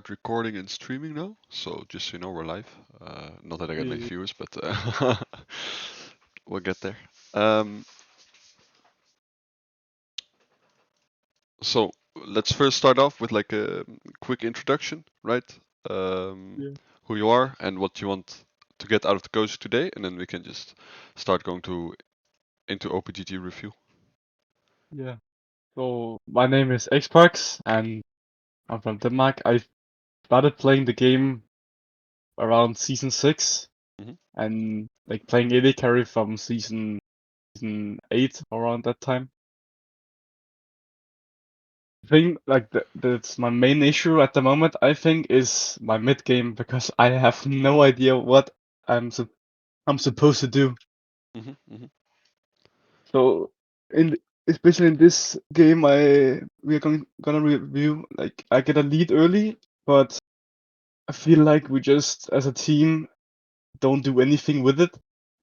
start recording and streaming now, so just so you know, we're live. Not that I get many Yeah. viewers, but we'll get there. Um, so let's first start off with like a quick introduction, right? Yeah. Who you are and what you want to get out of the coach today, and then we can just start going into OPGG review. Yeah. So my name is Xperks and I'm from Denmark. I started playing the game around season 6 Mhm. and like playing AD carry from season 8 around that time. I think like that's my main issue at the moment, I think, is my mid game because I have no idea what I'm supposed to do. Mhm. Mhm. So in especially in this game, we are gonna review like I get a lead early, but I feel like we just as a team don't do anything with it,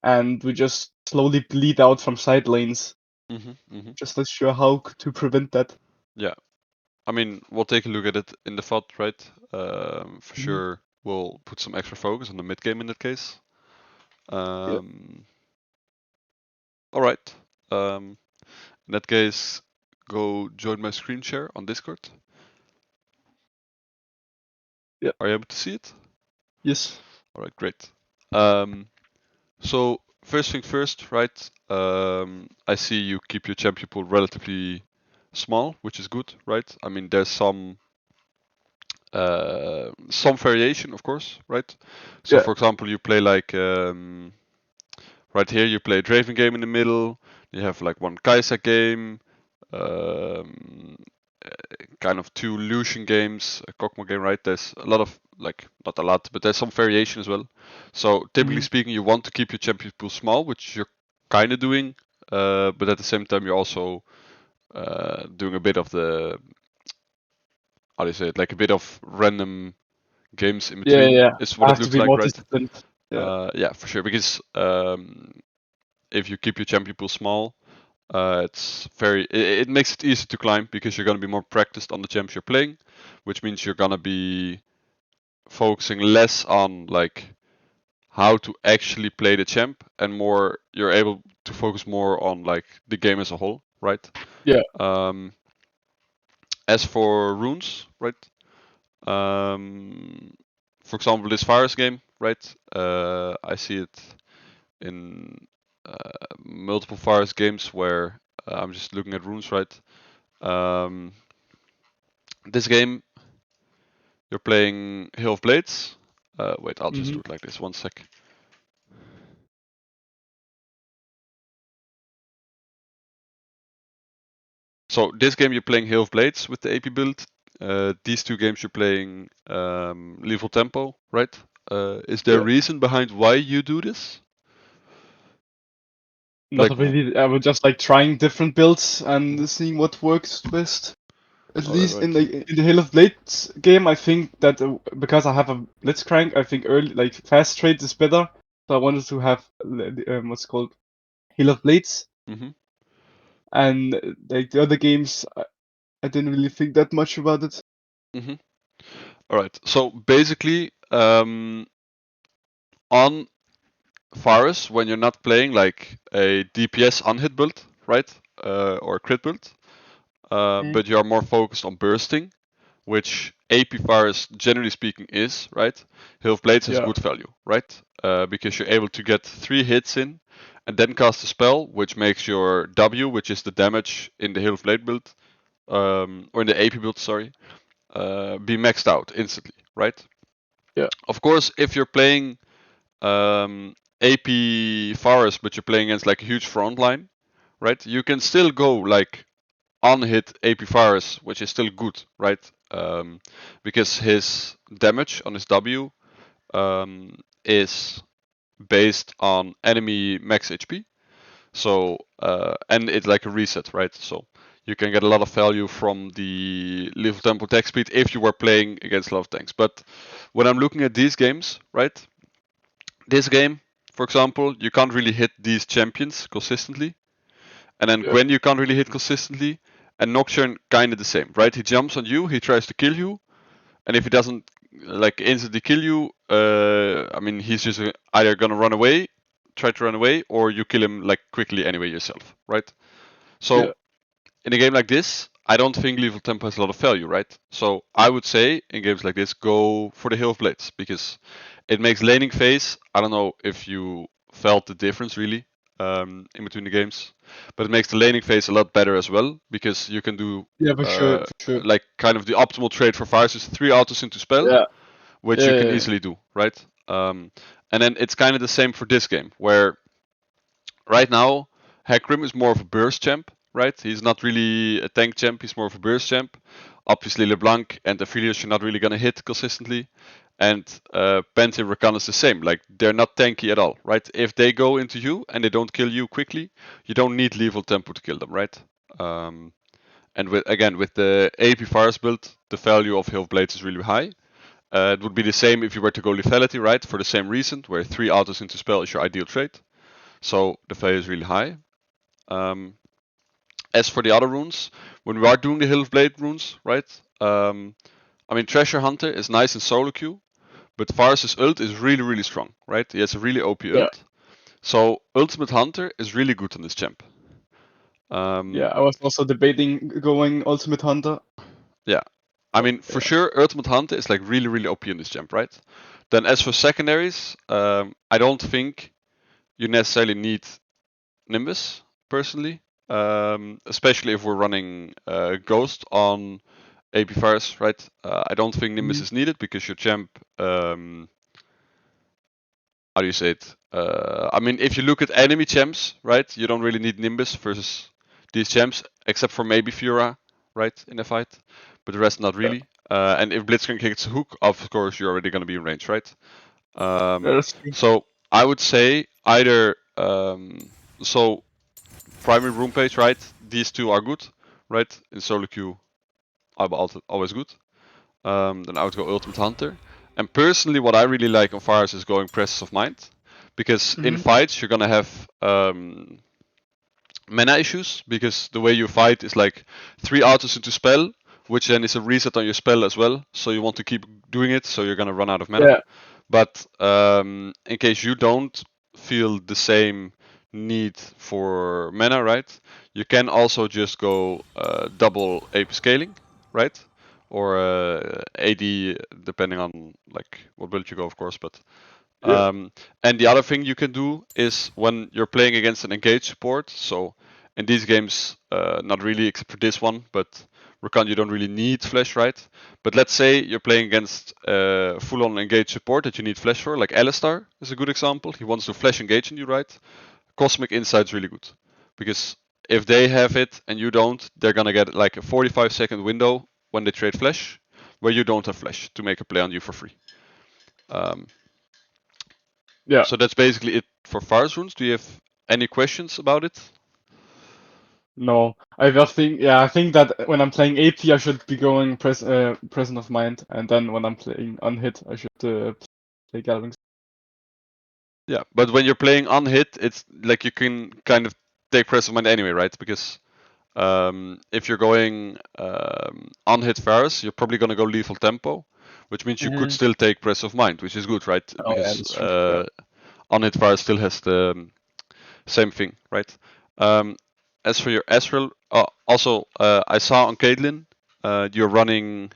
and we just slowly bleed out from side lanes. Mhm. Mhm. Just not sure how to prevent that. Yeah. I mean, we'll take a look at it in the FOD, right? For Mhm. sure, we'll put some extra focus on the mid game in that case. Yeah, All right. In that case, go join my screen share on Discord. yeah, Are you able to see it? yes. All right, great. So first thing first, right? I see you keep your champion pool relatively small, which is good, right? I mean, there's some variation, of course, right? So Yeah, for example, you play like right here, you play a Draven game in the middle. You have like one Kai'Sa game, um, kind of two Lucian games, a Kog'Maw game, right? There's a lot of like not a lot, but there's some variation as well. So typically Mhm. speaking, you want to keep your champion pool small, which you're kind of doing, but at the same time, you're also doing a bit of the how do you say it, like a bit of random games in Yeah, between. yeah. Is I what it have to looks be like, more right? disciplined. Yeah. Yeah, for sure. Because if you keep your champion pool small, it makes it easy to climb because you're gonna be more practiced on the champs you're playing, which means you're gonna be focusing less on like how to actually play the champ and more you're able to focus more on like the game as a whole, right? Yeah. Um, as for runes, right? For example, this virus game, right? I see it in multiple virus games where I'm just looking at runes, right? Um, this game, you're playing Hill of Blades. Wait, I'll just do Mhm. it like this. One sec. So this game you're playing Hill of Blades with the AP build. These two games you're playing Lethal Tempo, right? Is there a Yeah. reason behind why you do this? Not Like, really. I was just like trying different builds and seeing what works best. At all right, least right. in the Hill of Blades game, I think that because I have a Blitzcrank, I think early like fast trade is better. So I wanted to have what's called Hill of Blades, Mm-hmm. and like the other games, I didn't really think that much about it. Mm-hmm. All right. So basically, on Varus, when you're not playing like a DPS unhit build, right, or crit build, Mm. but you are more focused on bursting, which AP Virus, generally speaking, is, right? Hill of Blades has Yeah, good value, right? Because you're able to get 3 hits in and then cast a spell, which makes your W, which is the damage in the Hill of Blade build, or in the AP build, sorry, be maxed out instantly, right? yeah, Of course, if you're playing AP Virus, but you're playing against like a huge front line, right? You can still go like unhit AP Virus, which is still good, right? Because his damage on his W is based on enemy max HP. So and it's like a reset, right? So you can get a lot of value from the lethal tempo attack speed if you were playing against a lot of tanks. But when I'm looking at these games, right? This game, for example, you can't really hit these champions consistently. And then yeah, Gwen you can't really hit consistently. And Nocturne kinda the same, right? He jumps on you, he tries to kill you, and if he doesn't like instantly kill you, I mean he's just either gonna run away, try to run away, or you kill him like quickly anyway yourself, right? So Yeah. in a game like this, I don't think lethal tempo has a lot of value, right? So I would say in games like this, go for the Hill of Blades because it makes laning phase. I don't know if you felt the difference really in between the games, but it makes the laning phase a lot better as well because you can do Yeah, for sure, for sure. like kind of the optimal trade for Fires is 3 autos into spell, Yeah. which you can easily do, right? And then it's kind of the same for this game where right now Hecarim is more of a burst champ, right? He's not really a tank champ, he's more of a burst champ. Obviously LeBlanc and Aphelios are not really gonna hit consistently. And Penta and Rakan is the same. Like they're not tanky at all, right? If they go into you and they don't kill you quickly, you don't need lethal tempo to kill them, right? And with the AP Fires build, the value of Hill of Blades is really high. It would be the same if you were to go lethality, right? For the same reason, where 3 autos into spell is your ideal trade. So the value is really high. As for the other runes, when we are doing the Hill of Blade runes, right? I mean, Treasure Hunter is nice in solo queue, but Varus' ult is really, really strong, right? He has a really OP Yeah. ult. So Ultimate Hunter is really good on this champ. Yeah, I was also debating going Ultimate Hunter. Yeah. I mean, for sure, Ultimate Hunter is like really, really OP in this champ, right? Then as for secondaries, I don't think you necessarily need Nimbus, personally. Especially if we're running Ghost on AP Fires, right? I don't think Nimbus is needed because your champ, how do you say it? I mean, if you look at enemy champs, right, you don't really need Nimbus versus these champs, except for maybe Fiora, right, in a fight, but the rest not really. And if Blitzcrank hits hook, of course you're already gonna be in range, right? That's true. So I would say either so primary room page, right? These two are good, right? In solo queue, always good. Then I would go Ultimate Hunter. And personally, what I really like on Fires is going Presence of Mind, because in fights you're gonna have mana issues, because the way you fight is like 3 autos into spell, which then is a reset on your spell as well. So you want to keep doing it, so you're gonna run out of mana. Yeah. But in case you don't feel the same need for mana, right? You can also just go double AP scaling, right? Or AD, depending on like what build you go, of course. But and the other thing you can do is when you're playing against an engaged support. So in these games, not really except for this one, but Rakan you don't really need flash, right? But let's say you're playing against full-on engaged support that you need flash for, like Alistar is a good example. He wants to flash engage on you, right? Cosmic Insight's really good, because if they have it and you don't, they're gonna get like a 45-second window when they trade flash, where you don't have flash to make a play on you for free. Yeah. So that's basically it for Fires runes. Do you have any questions about it? No, I just think, I think that when I'm playing AP, I should be going Present of Mind, and then when I'm playing Unhit, I should play Gathering. Yeah, but when you're playing unhit, it's like you can kind of take Press of Mind anyway, right? Because if you're going unhit Varus, you're probably gonna go lethal tempo, which means you could still take Press of Mind, which is good, right? Oh yeah, Because that's true. unhit Varus still has the same thing, right? As for your Ezreal, also I saw on Caitlyn you're running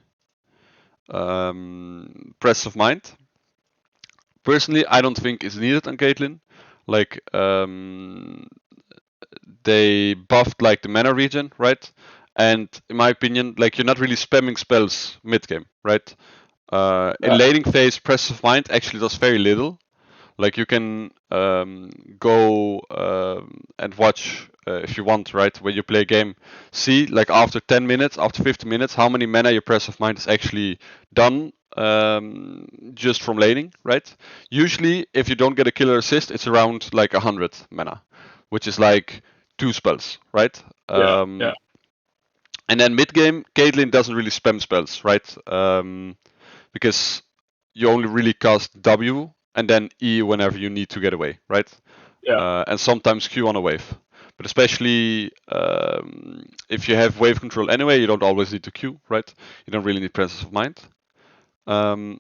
Press of Mind. Personally, I don't think it's needed on Caitlyn. Like they buffed like the mana regen, right? And in my opinion, like you're not really spamming spells mid game, right? In laning phase, Press of Mind actually does very little. Like you can go and watch if you want, right? When you play a game, see like after 10 minutes, after 50 minutes, how many mana your Press of Mind is actually done just from laning, right? Usually, if you don't get a killer assist, it's around like 100 mana, which is like 2 spells, right? Yeah. And then mid game, Caitlyn doesn't really spam spells, right? Because you only really cast W and then E whenever you need to get away, right? Yeah. And sometimes Q on a wave. But especially if you have wave control anyway, you don't always need to Q, right? You don't really need presence of mind. As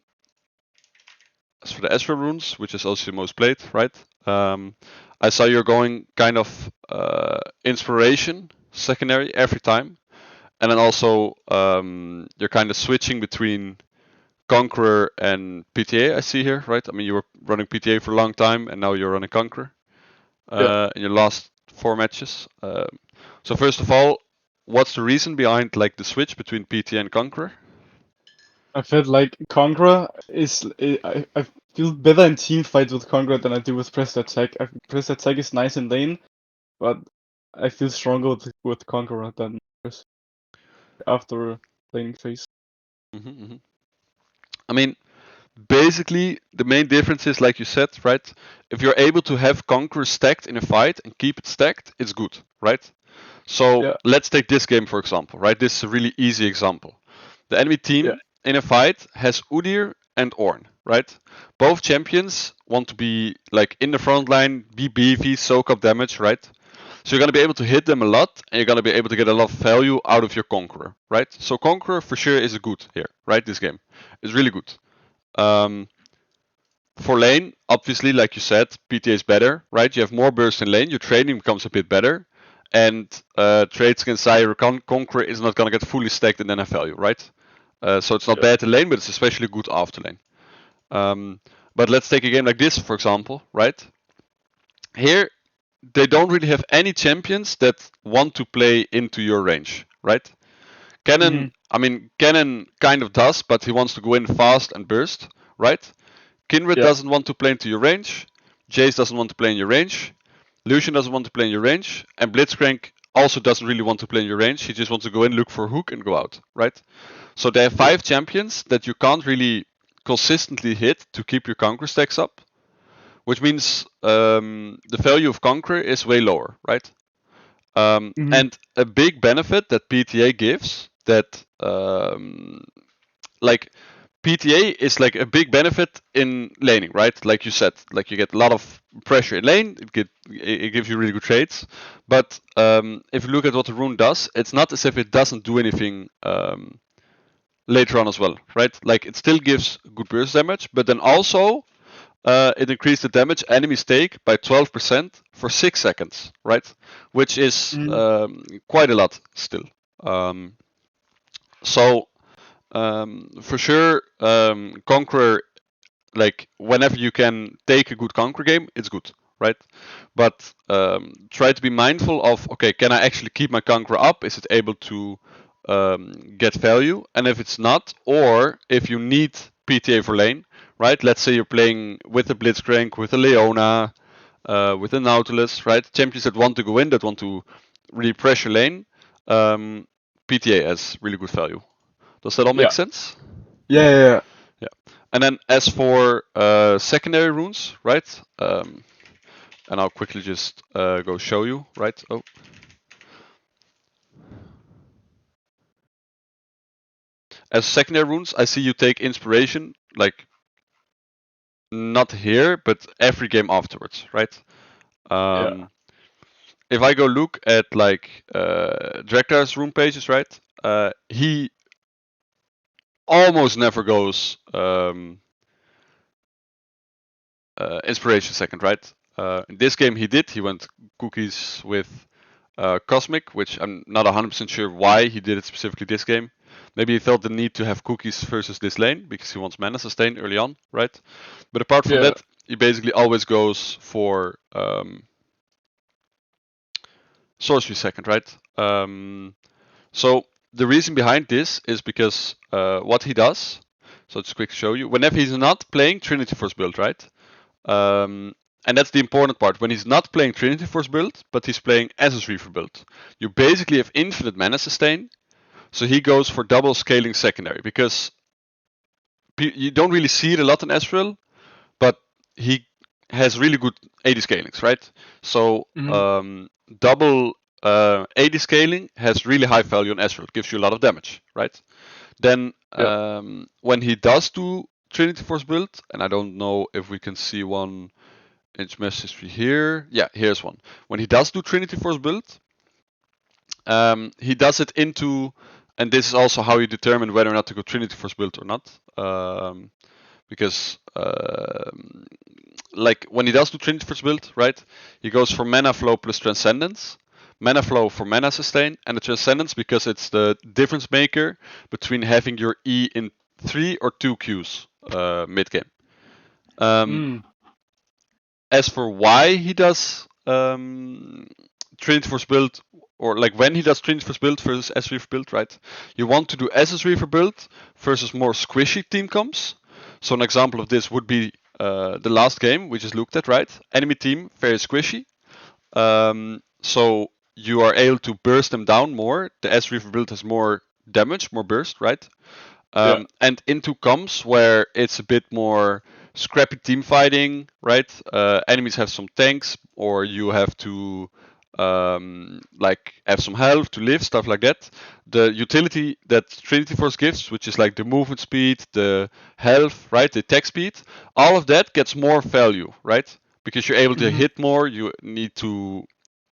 for the Ezreal runes, which is also the most played, right? I saw you're going kind of inspiration secondary every time, and then also you're kind of switching between Conqueror and PTA. I see here, right? I mean, you were running PTA for a long time, and now you're running Conqueror in your last 4 matches. So first of all, what's the reason behind like the switch between PTA and Conqueror? I felt like Conqueror is. I feel better in team fight with Conqueror than I do with Pressed Attack. Pressed Attack is nice in lane, but I feel stronger with Conqueror than after laning phase. I mean, basically, the main difference is, like you said, right? If you're able to have Conqueror stacked in a fight and keep it stacked, it's good, right? So Yeah. let's take this game for example, right? This is a really easy example. The enemy team Yeah. in a fight has Udyr and Ornn, right? Both champions want to be like in the front line, be beefy, soak up damage, right? So you're gonna be able to hit them a lot, and you're gonna be able to get a lot of value out of your Conqueror, right? So Conqueror for sure is good here, right? This game is really good. For lane, obviously, like you said, PTA is better, right? You have more burst in lane, your trading becomes a bit better, and trades against Zyre Conqueror is not gonna get fully stacked and then have value, right? So it's not bad in lane, but it's especially good after lane. But let's take a game like this, for example, right? Here, they don't really have any champions that want to play into your range, right? Cannon, I mean, Cannon kind of does, but he wants to go in fast and burst, right? Kindred doesn't want to play into your range. Jace doesn't want to play in your range. Lucian doesn't want to play in your range. And Blitzcrank also doesn't really want to play in your range. He just wants to go in, look for a hook, and go out, right? So they have 5 champions that you can't really consistently hit to keep your Conqueror stacks up, which means the value of Conqueror is way lower, right? And a big benefit that PTA gives that like PTA is like a big benefit in laning, right? Like you said, like you get a lot of pressure in lane. It gives you really good trades. But if you look at what the rune does, it's not as if it doesn't do anything later on as well, right? Like it still gives good burst damage, but then also it increased the damage enemies take by 12% for 6 seconds, right? Which is quite a lot still. So for sure, Conqueror, like whenever you can take a good Conqueror game, it's good, right? But try to be mindful of, okay, can I actually keep my Conqueror up? Is it able to get value? And if it's not, or if you need PTA for lane, right? Let's say you're playing with a Blitzcrank, with a Leona, with a Nautilus, right? Champions that want to go in, that want to really pressure lane, PTA has really good value. Does that all make sense? Yeah. And then as for secondary runes, right? And I'll quickly just go show you, right? Oh. As secondary runes, I see you take inspiration, like not here, but every game afterwards, right? If I go look at like Drektar's rune pages, right? He almost never goes inspiration second, right? In this game he did. He went cookies with Cosmic, which I'm not 100% sure why he did it specifically this game. Maybe he felt the need to have cookies versus this lane because he wants mana sustain early on, right? But apart from that, he basically always goes for sorcery second, right? So the reason behind this is because what he does. So just quick show you. Whenever he's not playing Trinity Force build, right? And that's the important part. When he's not playing Trinity Force build, but he's playing Az's Reaver build, you basically have infinite mana sustain. So he goes for double scaling secondary because you don't really see it a lot in Ezreal, but he has really good AD scalings, right? So double AD scaling has really high value on Ezreal. It gives you a lot of damage, right? Then when he does do Trinity Force build, and I don't know if we can see one in match history here. Yeah, here's one. When he does do Trinity Force build, he does it into and this is also how you determine whether or not to go Trinity Force build or not. Because like when he does do Trinity Force build, right? He goes for mana flow plus Transcendence, mana flow for mana sustain, and the Transcendence because it's the difference maker between having your E in 3 or 2 Qs mid game. As for why he does Trinity Force build, or like when he does Trinity Force build versus S Reaver build, right? You want to do SS Reaver build versus more squishy team comps. So an example of this would be the last game we just looked at, right? Enemy team very squishy, so you are able to burst them down more. The S Reaver build has more damage, more burst, right? And into comps where it's a bit more scrappy team fighting, right? Enemies have some tanks, or you have to like have some health to live, stuff like that. The utility that Trinity Force gives, which is like the movement speed, the health, right, the attack speed, all of that gets more value, right? Because you're able to hit more, you need to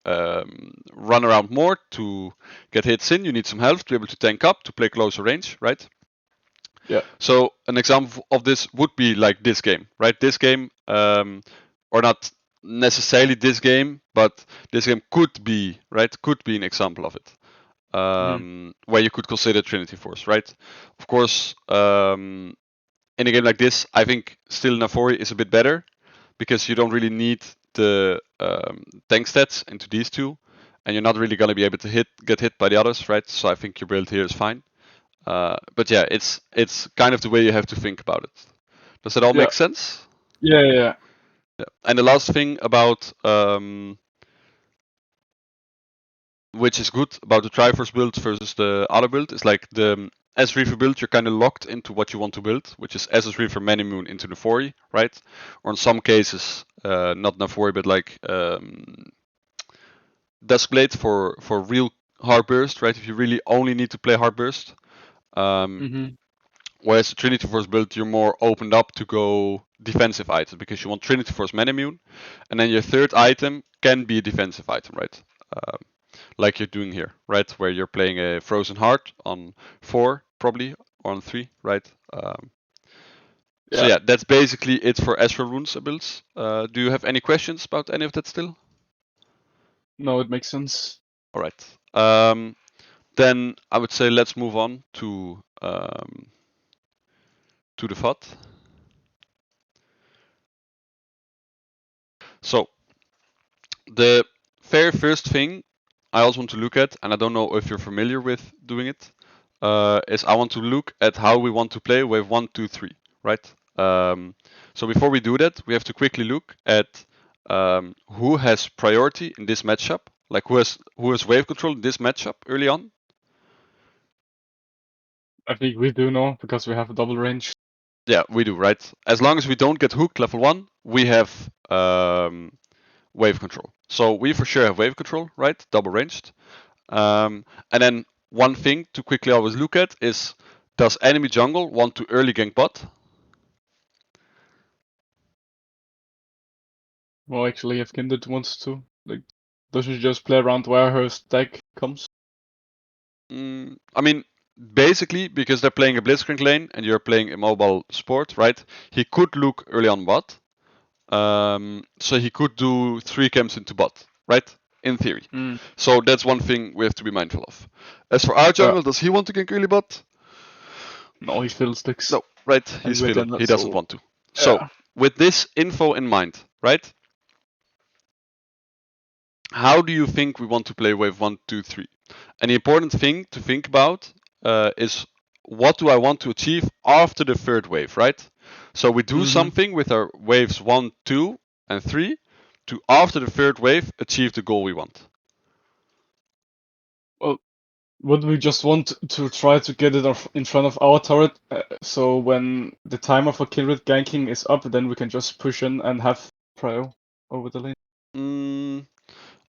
run around more to get hits in. You need some health to be able to tank up, to play closer range, right? Yeah. So an example of this would be like this game, right? This game, or not necessarily this game, but this game could be, right? Could be an example of it, where you could consider Trinity Force, right? Of course, in a game like this, I think still Nafori is a bit better because you don't really need the tank stats into these two, and you're not really gonna be able to get hit by the others, right? So I think your build here is fine. But yeah, it's kind of the way you have to think about it. Does that all make sense? Yeah. And the last thing about which is good about the Triforce build versus the other build is like the S Reaver build, you're kind of locked into what you want to build, which is SS Reaver Manimoon into Nafori, right? Or in some cases, not Nafori, but like Duskblade for real hard burst, right? If you really only need to play hard burst. Whereas the Trinity Force build, you're more opened up to go defensive items because you want Trinity Force Manimune, and then your third item can be a defensive item, right? Like you're doing here, right? Where you're playing a Frozen Heart on 4, probably, or on 3, right? So yeah, that's basically it for Ezreal runes builds. Do you have any questions about any of that still? No, it makes sense. All right. Then I would say let's move on to the FUD. So the very first thing I also want to look at, and I don't know if you're familiar with doing it, is I want to look at how we want to play wave 1, 2, 3, right? So before we do that, we have to quickly look at who has priority in this matchup, like who has wave control in this matchup early on. I think we do know because we have a double range. Yeah, we do, right? As long as we don't get hooked level 1, we have wave control. So we for sure have wave control, right? Double ranged. And then one thing to quickly always look at is, does enemy jungle want to early gank bot? Well, actually, if Kindred wants to, like, does she just play around where her stack comes? I mean, basically, because they're playing a Blitzcrank lane and you're playing a mobile sport, right? He could look early on bot. So he could do 3 camps into bot, right? In theory. So that's one thing we have to be mindful of. As for our jungle, does he want to gank early bot? No, he fiddlesticks. No, right? He's fiddle. He doesn't want to. So, with this info in mind, right? How do you think we want to play wave 1, 2, 3? And the important thing to think about is, what do I want to achieve after the third wave, right? So we do something with our waves 1, 2, and 3 to, after the third wave, achieve the goal we want. Well, would we just want to try to get it in front of our turret, so when the timer for Kindred ganking is up, then we can just push in and have prio over the lane?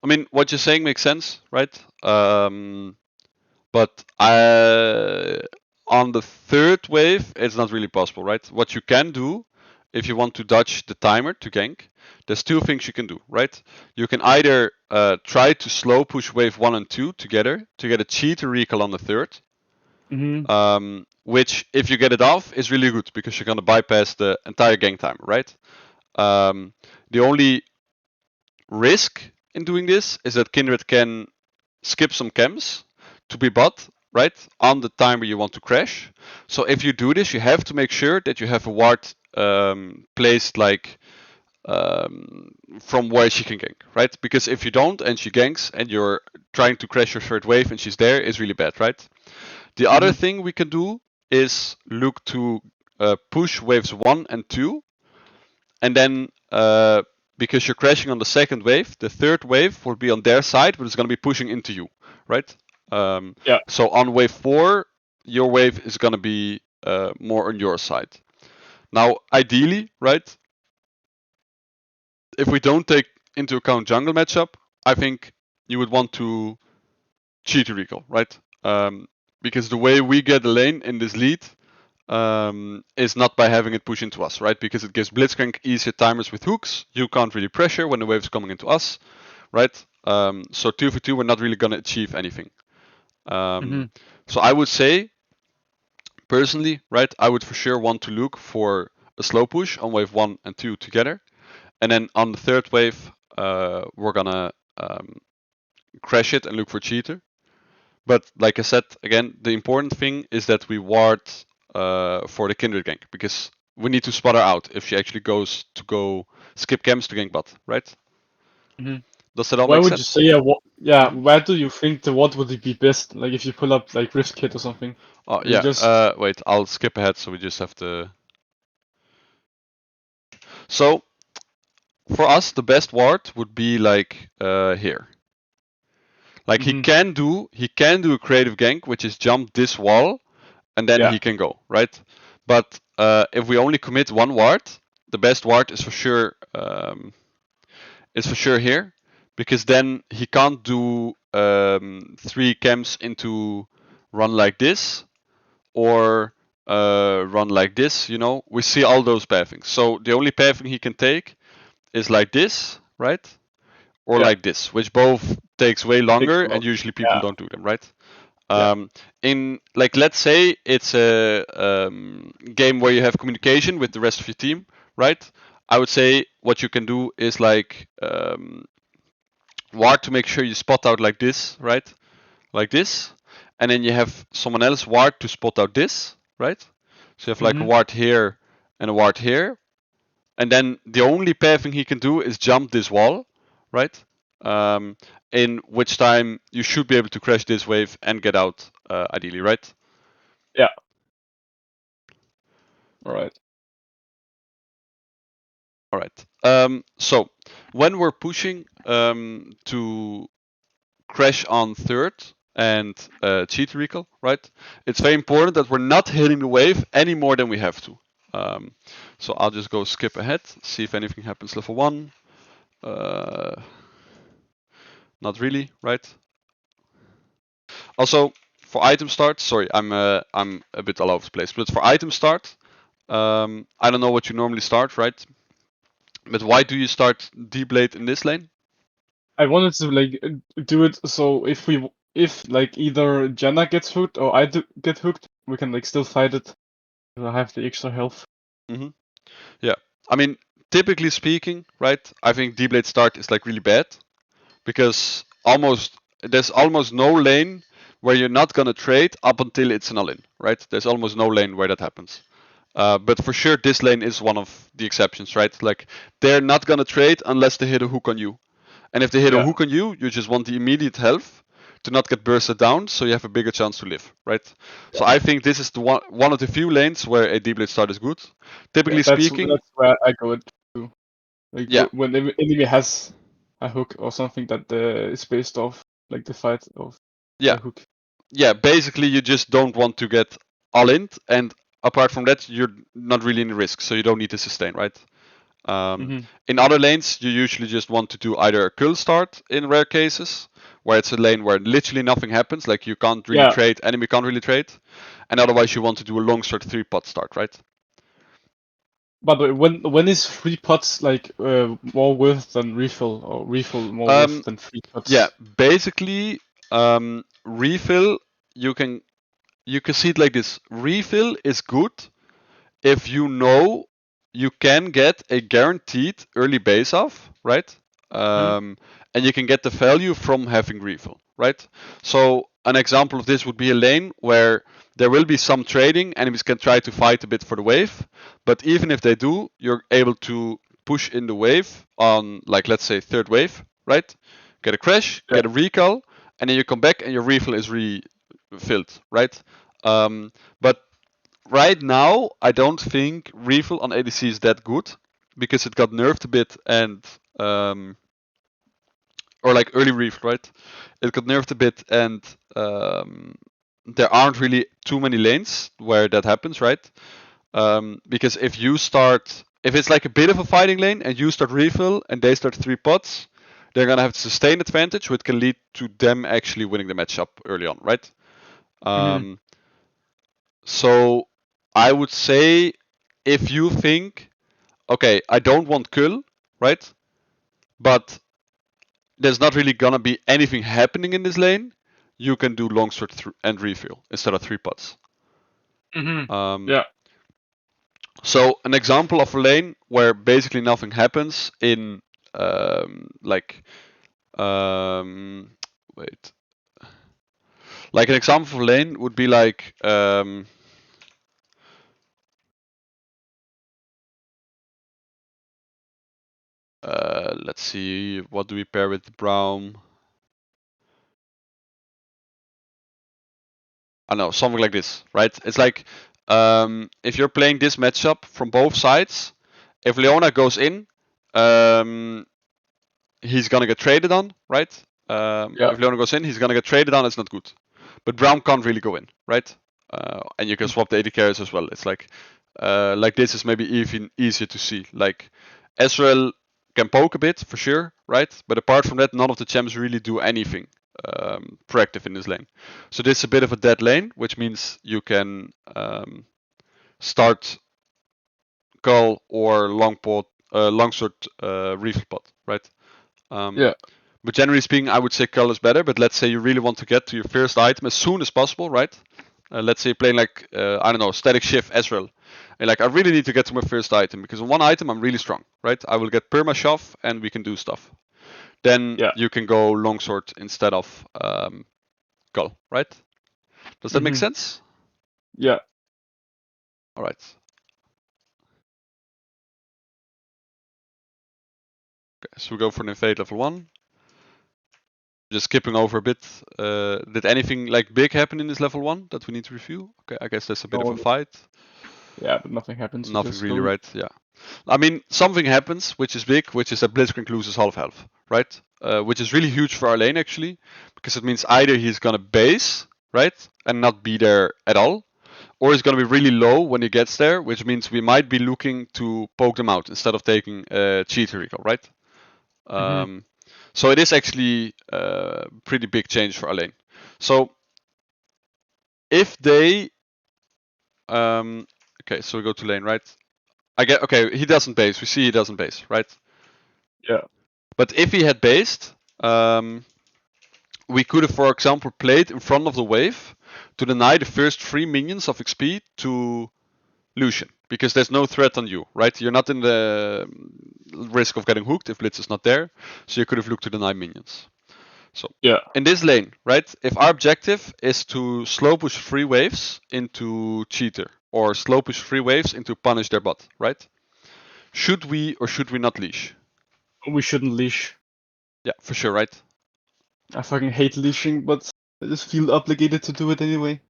I mean, what you're saying makes sense, right? But on the third wave, it's not really possible, right? What you can do, if you want to dodge the timer to gank, there's 2 things you can do, right? You can either try to slow push wave 1 and 2 together to get a cheater recall on the third, which if you get it off is really good because you're gonna bypass the entire gank time, right? The only risk in doing this is that Kindred can skip some camps to be bot, right, on the time where you want to crash. So if you do this, you have to make sure that you have a ward placed like from where she can gank, right? Because if you don't and she ganks and you're trying to crash your third wave and she's there, it's really bad, right? The other thing we can do is look to push waves 1 and 2, and then because you're crashing on the second wave, the third wave will be on their side, but it's going to be pushing into you, right? Yeah. So on wave 4, your wave is going to be more on your side. Now, ideally, right, if we don't take into account jungle matchup, I think you would want to cheat recall, right? Because the way we get the lane in this lead is not by having it push into us, right? Because it gives Blitzcrank easier timers with hooks. You can't really pressure when the wave's coming into us, right? So 2v2, we're not really going to achieve anything. So I would say, personally, right, I would for sure want to look for a slow push on wave 1 and 2 together. And then on the third wave, we're going to crash it and look for cheater. But like I said, again, the important thing is that we ward for the Kindred gank, because we need to spot her out if she actually goes to go skip camps to gank bot, right? Does that all Where make would sense? you say, where do you think the what would be best? Like if you pull up like Rift Kit or something? Oh You yeah. just Wait, I'll skip ahead so we just have to. So for us, the best ward would be like here. Like he can do a creative gank, which is jump this wall, and then he can go, right? But if we only commit one ward, the best ward is for sure here, because then he can't do 3 camps into run like this or run like this. You know, we see all those pathings. So the only pathing he can take is like this, right? Or like this, which both takes way longer, and usually people don't do them, right? In like, let's say it's a game where you have communication with the rest of your team, right? I would say what you can do is like ward to make sure you spot out like this, right? Like this, and then you have someone else ward to spot out this, right? So you have like a ward here and a ward here, and then the only pathing he can do is jump this wall, right? In which time you should be able to crash this wave and get out, ideally, right? Yeah. Alright. Alright. So when we're pushing to crash on third and cheat recall, right? It's very important that we're not hitting the wave any more than we have to. So I'll just go skip ahead, see if anything happens level 1. Not really, right? Also, for item start, sorry, I'm a bit all over the place, but for item start, I don't know what you normally start, right? But why do you start D-Blade in this lane? I wanted to like do it so if like either Jenna gets hooked or I get hooked, we can like still fight it. I have the extra health. Yeah, I mean, typically speaking, right? I think D-Blade start is like really bad, because there's almost no lane where you're not gonna trade up until it's an all-in, right? There's almost no lane where that happens. But for sure, this lane is one of the exceptions, right? Like, they're not gonna trade unless they hit a hook on you. And if they hit a hook on you, you just want the immediate health to not get bursted down, so you have a bigger chance to live, right? So I think this is the one of the few lanes where a D-Blade start is good. Typically speaking, That's where I go to. Like yeah, when the enemy has a hook or something that is based off like the fight of yeah, the hook. yeah. Basically, you just don't want to get all in, and apart from that, you're not really in risk, so you don't need to sustain, right? In other lanes, you usually just want to do either a kill start in rare cases, where it's a lane where literally nothing happens, like you can't really trade, enemy can't really trade, and otherwise you want to do a long start 3-pot start, right? But when is 3 pots like more worth than refill, or refill more worth than 3 pots? Yeah, basically, refill, you can you can see it like this. Refill is good if you know you can get a guaranteed early base off, right? And you can get the value from having refill, right? So an example of this would be a lane where there will be some trading, enemies can try to fight a bit for the wave, but even if they do, you're able to push in the wave on, like, let's say third wave, right? Get a crash, get a recall, and then you come back and your refill is refilled, right? But right now, I don't think refill on ADC is that good because it got nerfed a bit and or like early refill, right? It got nerfed a bit and there aren't really too many lanes where that happens, right? Because if it's like a bit of a fighting lane and you start refill and they start 3 pots, they're gonna have the sustain advantage, which can lead to them actually winning the matchup early on, right? So I would say if you think, okay, I don't want kill, right? But there's not really gonna be anything happening in this lane, you can do longsword and refill instead of 3 pots. So an example of a lane where basically nothing happens in like wait. Like an example of a lane would be like let's see, what do we pair with Braum? I don't know, something like this, right? It's like if you're playing this matchup from both sides, if Leona goes in, he's gonna get traded on, right? If Leona goes in, he's gonna get traded on. It's not good. But Braum can't really go in, right? And you can swap the AD carries as well. It's like this is maybe even easier to see. Like Ezreal can poke a bit for sure, right? But apart from that, none of the champs really do anything proactive in this lane. So this is a bit of a dead lane, which means you can start Cull or longsword refill pot, right? But generally speaking, I would say Cull is better. But let's say you really want to get to your first item as soon as possible, right? Let's say you're playing like I don't know, static shift Ezreal. And like I really need to get to my first item because on one item I'm really strong, right? I will get perma shove and we can do stuff. Then you can go longsword instead of Cull, right? Does that make sense? Yeah. All right. Okay, so we go for an invade level 1. Just skipping over a bit. Did anything like big happen in this level 1 that we need to review? Okay, I guess there's a bit of a fight. Yeah, but nothing happens. Nothing really, right? Yeah. I mean, something happens which is big, which is that Blitzcrank loses half health, right? Which is really huge for our lane actually, because it means either he's gonna base, right, and not be there at all, or he's gonna be really low when he gets there, which means we might be looking to poke them out instead of taking cheater recall, right? So it is actually a pretty big change for our lane. So if they okay, so we go to lane, right? Okay, he doesn't base. We see he doesn't base, right? Yeah. But if he had based, we could have, for example, played in front of the wave to deny the first 3 minions of XP to Lucian, because there's no threat on you, right? You're not in the risk of getting hooked if Blitz is not there, so you could have looked to deny minions. So in this lane, right, if our objective is to slow push 3 waves into cheater, or slow push 3 waves into punish their bot, right? Should we or should we not leash? We shouldn't leash. Yeah, for sure, right? I fucking hate leashing, but I just feel obligated to do it anyway.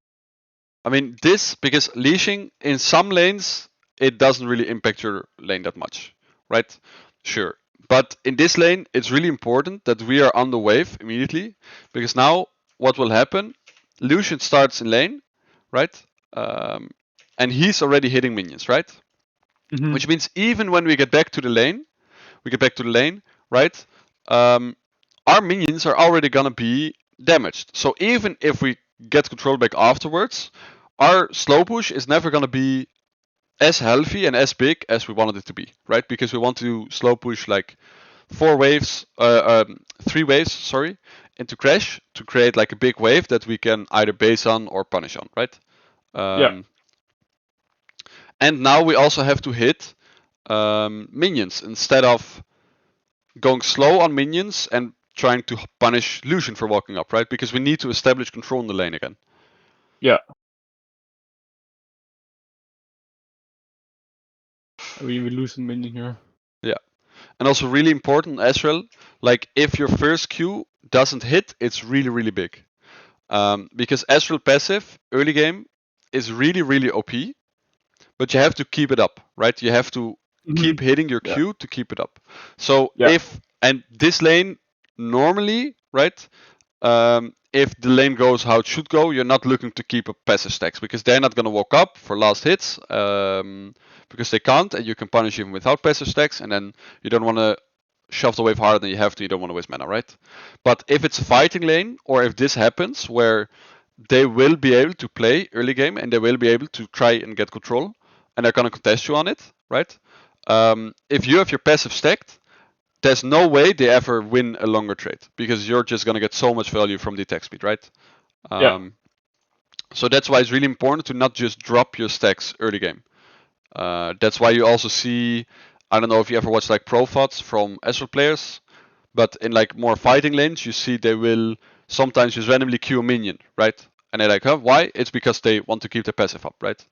I mean, because leashing in some lanes, it doesn't really impact your lane that much, right? Sure. But in this lane, it's really important that we are on the wave immediately, because now what will happen? Lucian starts in lane, right? And he's already hitting minions, right? Which means even when we get back to the lane, right? Our minions are already gonna be damaged. So even if we get control back afterwards, our slow push is never gonna be as healthy and as big as we wanted it to be, right? Because we want to slow push like 3 waves, sorry, into crash to create like a big wave that we can either base on or punish on, right? Yeah. And now we also have to hit minions instead of going slow on minions and trying to punish Lucian for walking up, right? Because we need to establish control in the lane again. Yeah. We lose a minion here. Yeah. And also really important, Ezreal, like if your first Q doesn't hit, it's really, really big. Because Ezreal passive early game is really, really OP, but you have to keep it up, right? You have to keep hitting your Q to keep it up. So and this lane normally, right? If the lane goes how it should go, you're not looking to keep up passive stacks because they're not going to walk up for last hits because they can't, and you can punish even without passive stacks, and then you don't want to shove the wave harder than you have to. You don't want to waste mana, right? But if it's a fighting lane, or if this happens where they will be able to play early game and they will be able to try and get control, and they're going to contest you on it, right? If you have your passive stacked, there's no way they ever win a longer trade because you're just going to get so much value from the attack speed, right? So that's why it's really important to not just drop your stacks early game. That's why you also see, I don't know if you ever watch like pro VODs from Ezreal players, but in like more fighting lanes, you see they will sometimes just randomly queue a minion, right? And they're like, huh, why? It's because they want to keep their passive up, right?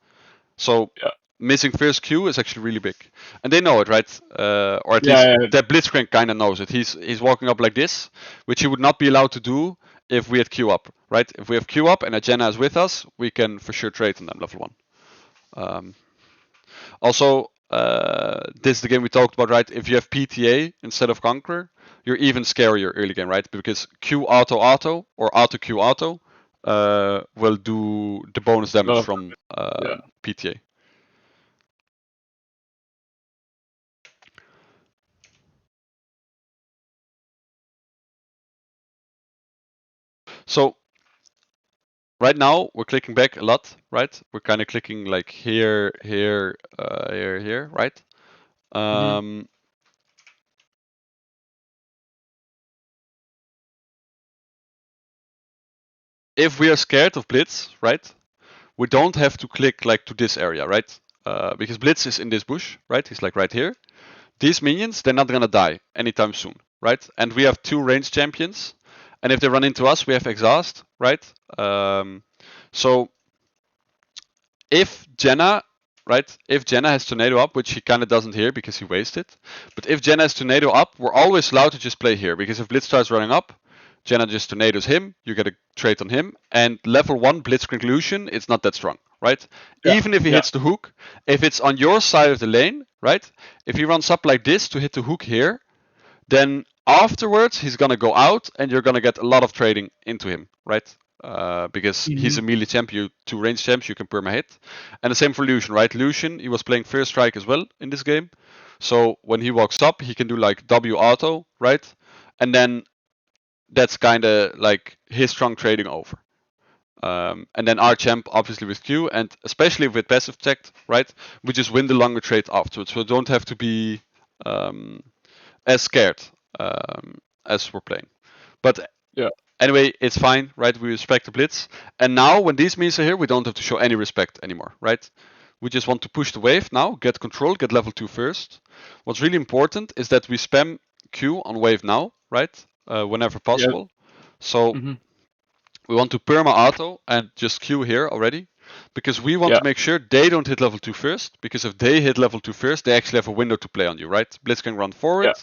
So missing first Q is actually really big, and they know it, right? Or at least that Blitzcrank kind of knows it. He's walking up like this, which he would not be allowed to do if we had Q up, right? If we have Q up and Agena is with us, we can for sure trade on them level 1. Also, this is the game we talked about, right? If you have PTA instead of Conqueror, you're even scarier early game, right? Because Q auto auto or auto Q auto will do the bonus damage from PTA. So right now we're clicking back a lot, right? We're kind of clicking like here, here, here, right? If we are scared of Blitz, right? We don't have to click like to this area, right? Because Blitz is in this bush, right? He's like right here. These minions, they're not gonna die anytime soon, right? And we have 2 range champions, and if they run into us, we have exhaust, right? So if Jenna, right? If Jenna has tornado up, which he kind of doesn't here because he wasted, but if Jenna has tornado up, we're always allowed to just play here because if Blitz starts running up, Jenna just tornadoes him, you get a trade on him, and level 1 Blitzcrank Lucian, it's not that strong, right? Even if he hits the hook, if it's on your side of the lane, right? If he runs up like this to hit the hook here, then afterwards he's gonna go out and you're gonna get a lot of trading into him, right? Because he's a melee champ, you 2 range champs, you can perma hit. And the same for Lucian, right? Lucian, he was playing first strike as well in this game. So when he walks up, he can do like W auto, right? And then that's kind of like his strong trading over. And then our champ, obviously with Q, and especially with passive checked, right? We just win the longer trade afterwards. So don't have to be as scared as we're playing. But anyway, it's fine, right? We respect the blitz. And now when these minions are here, we don't have to show any respect anymore, right? We just want to push the wave now, get control, get level 2 first. What's really important is that we spam Q on wave now, right? Whenever possible. So we want to perma auto and just Q here already. Because we want to make sure they don't hit level 2 first. Because if they hit level 2 first, they actually have a window to play on you, right? Blitz can run forward.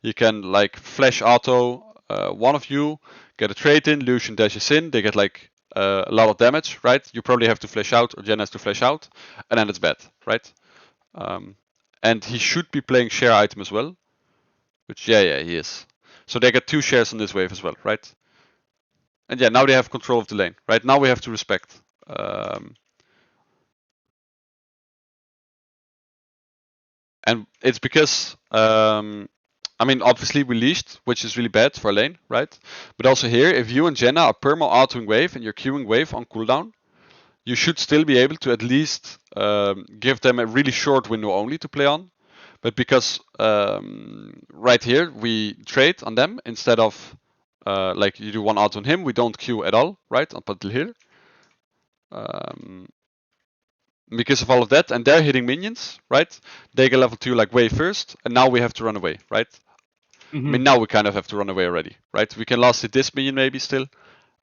You can like flash auto one of you, get a trade in, Lucian dashes in, they get like a lot of damage, right? You probably have to flash out, or Jen has to flash out, and then it's bad, right? And he should be playing share item as well, which he is. So they get 2 shares on this wave as well, right? And now they have control of the lane, right? Now we have to respect. And it's because I mean, obviously we leashed, which is really bad for a lane, right? But also here, if you and Jenna are perma autoing wave and you're queuing wave on cooldown, you should still be able to at least give them a really short window only to play on. But because right here we trade on them instead of like you do 1 auto on him, we don't queue at all, right? Up until here. because of all of that, and they're hitting minions, right? They get level 2 like way first, and now we have to run away, right? I mean, now we kind of have to run away already, right? We can last hit this minion maybe still,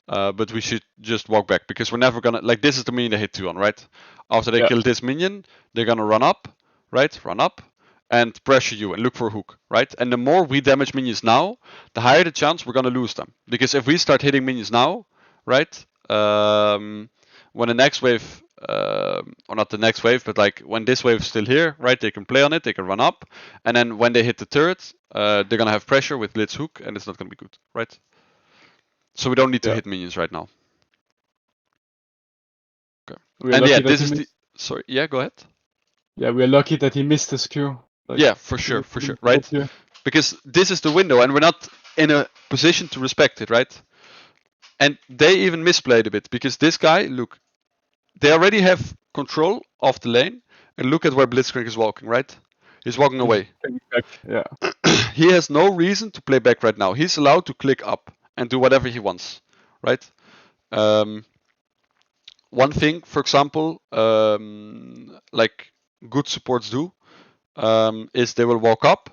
but we should just walk back because we're never gonna, like, this is the minion they hit 2 on, right? After they kill this minion, they're gonna run up, right? Run up and pressure you and look for a hook, right? And the more we damage minions now, the higher the chance we're gonna lose them. Because if we start hitting minions now, right? When the next wave, or not the next wave, but like when this wave is still here, right? They can play on it, they can run up, and then when they hit the turret, they're gonna have pressure with Blitz hook, and it's not gonna be good, right? So we don't need to hit minions right now. Okay. And yeah, this is the. Sorry. Yeah, go ahead. Yeah, we are lucky that he missed his Q. Like, yeah, for sure, right? Because this is the window, and we're not in a position to respect it, right? And they even misplayed a bit because this guy, look, they already have control of the lane, and look at where Blitzcrank is walking, right? He's walking away. Yeah. He has no reason to play back right now. He's allowed to click up and do whatever he wants, right? One thing, for example, like good supports do, is they will walk up.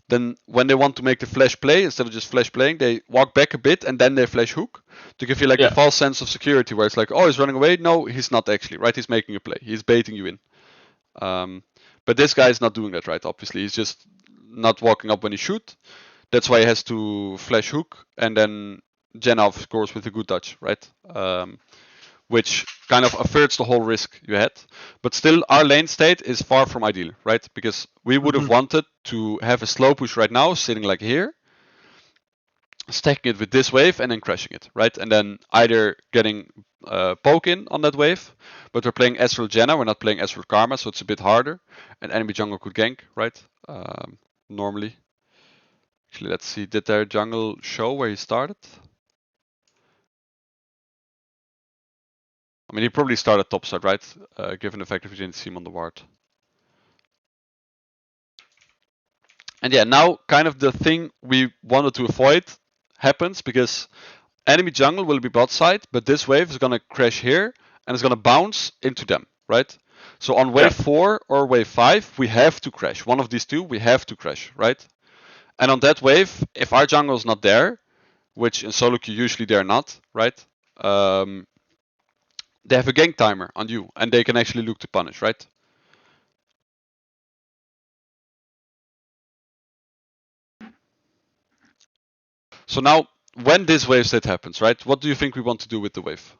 Then when they want to make the flash play, instead of just flash playing, they walk back a bit and then they flash hook to give you like a false sense of security where it's like, oh, he's running away. No, he's not actually, right? He's making a play. He's baiting you in. But this guy is not doing that, right? Obviously, he's just not walking up when he shoot. That's why he has to flash hook and then Jenna, of course, with a good touch, right? Which kind of averts the whole risk you had. But still, our lane state is far from ideal, right? Because we would have wanted to have a slow push right now, sitting like here, stacking it with this wave, and then crashing it, right? And then either getting poke in on that wave, but we're playing Ezreal Jenna, we're not playing Ezreal Karma, so it's a bit harder. And enemy jungle could gank, right? Normally. Actually, let's see, did their jungle show where he started? I mean, he probably started topside, right? Given the fact that we didn't see him on the ward. And yeah, now kind of the thing we wanted to avoid happens because enemy jungle will be bot side, but this wave is gonna crash here and it's gonna bounce into them, right? So on wave 4 or wave 5, we have to crash. One of these two, we have to crash, right? And on that wave, if our jungle is not there, which in solo queue usually they're not, right? They have a gank timer on you, and they can actually look to punish, right? So now, when this wave state happens, right? What do you think we want to do with the wave?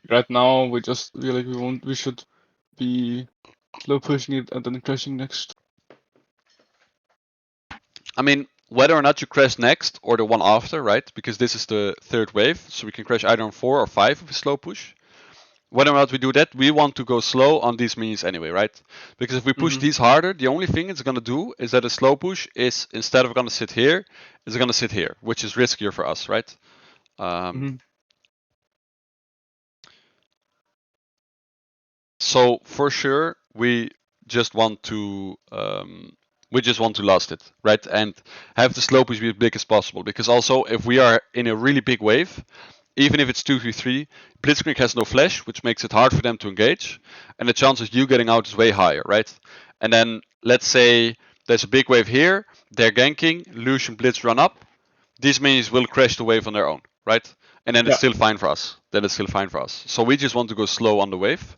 Right now, we just feel like we should be slow pushing it and then crashing next. I mean, whether or not you crash next or the one after, right? Because this is the third wave, so we can crash either on 4 or 5 with a slow push. Whether or not we do that, we want to go slow on these minions anyway, right? Because if we push these harder, the only thing it's gonna do is that a slow push is, instead of gonna sit here, is gonna sit here, which is riskier for us, right? So for sure, we just want to last it, right? And have the slow push be as big as possible. Because also, if we are in a really big wave, even if it's 2v3, Blitzcrank has no flash, which makes it hard for them to engage, and the chance of you getting out is way higher, right? And then let's say there's a big wave here, they're ganking, Lucian Blitz run up, these minions will crash the wave on their own, right? And then it's still fine for us. So we just want to go slow on the wave.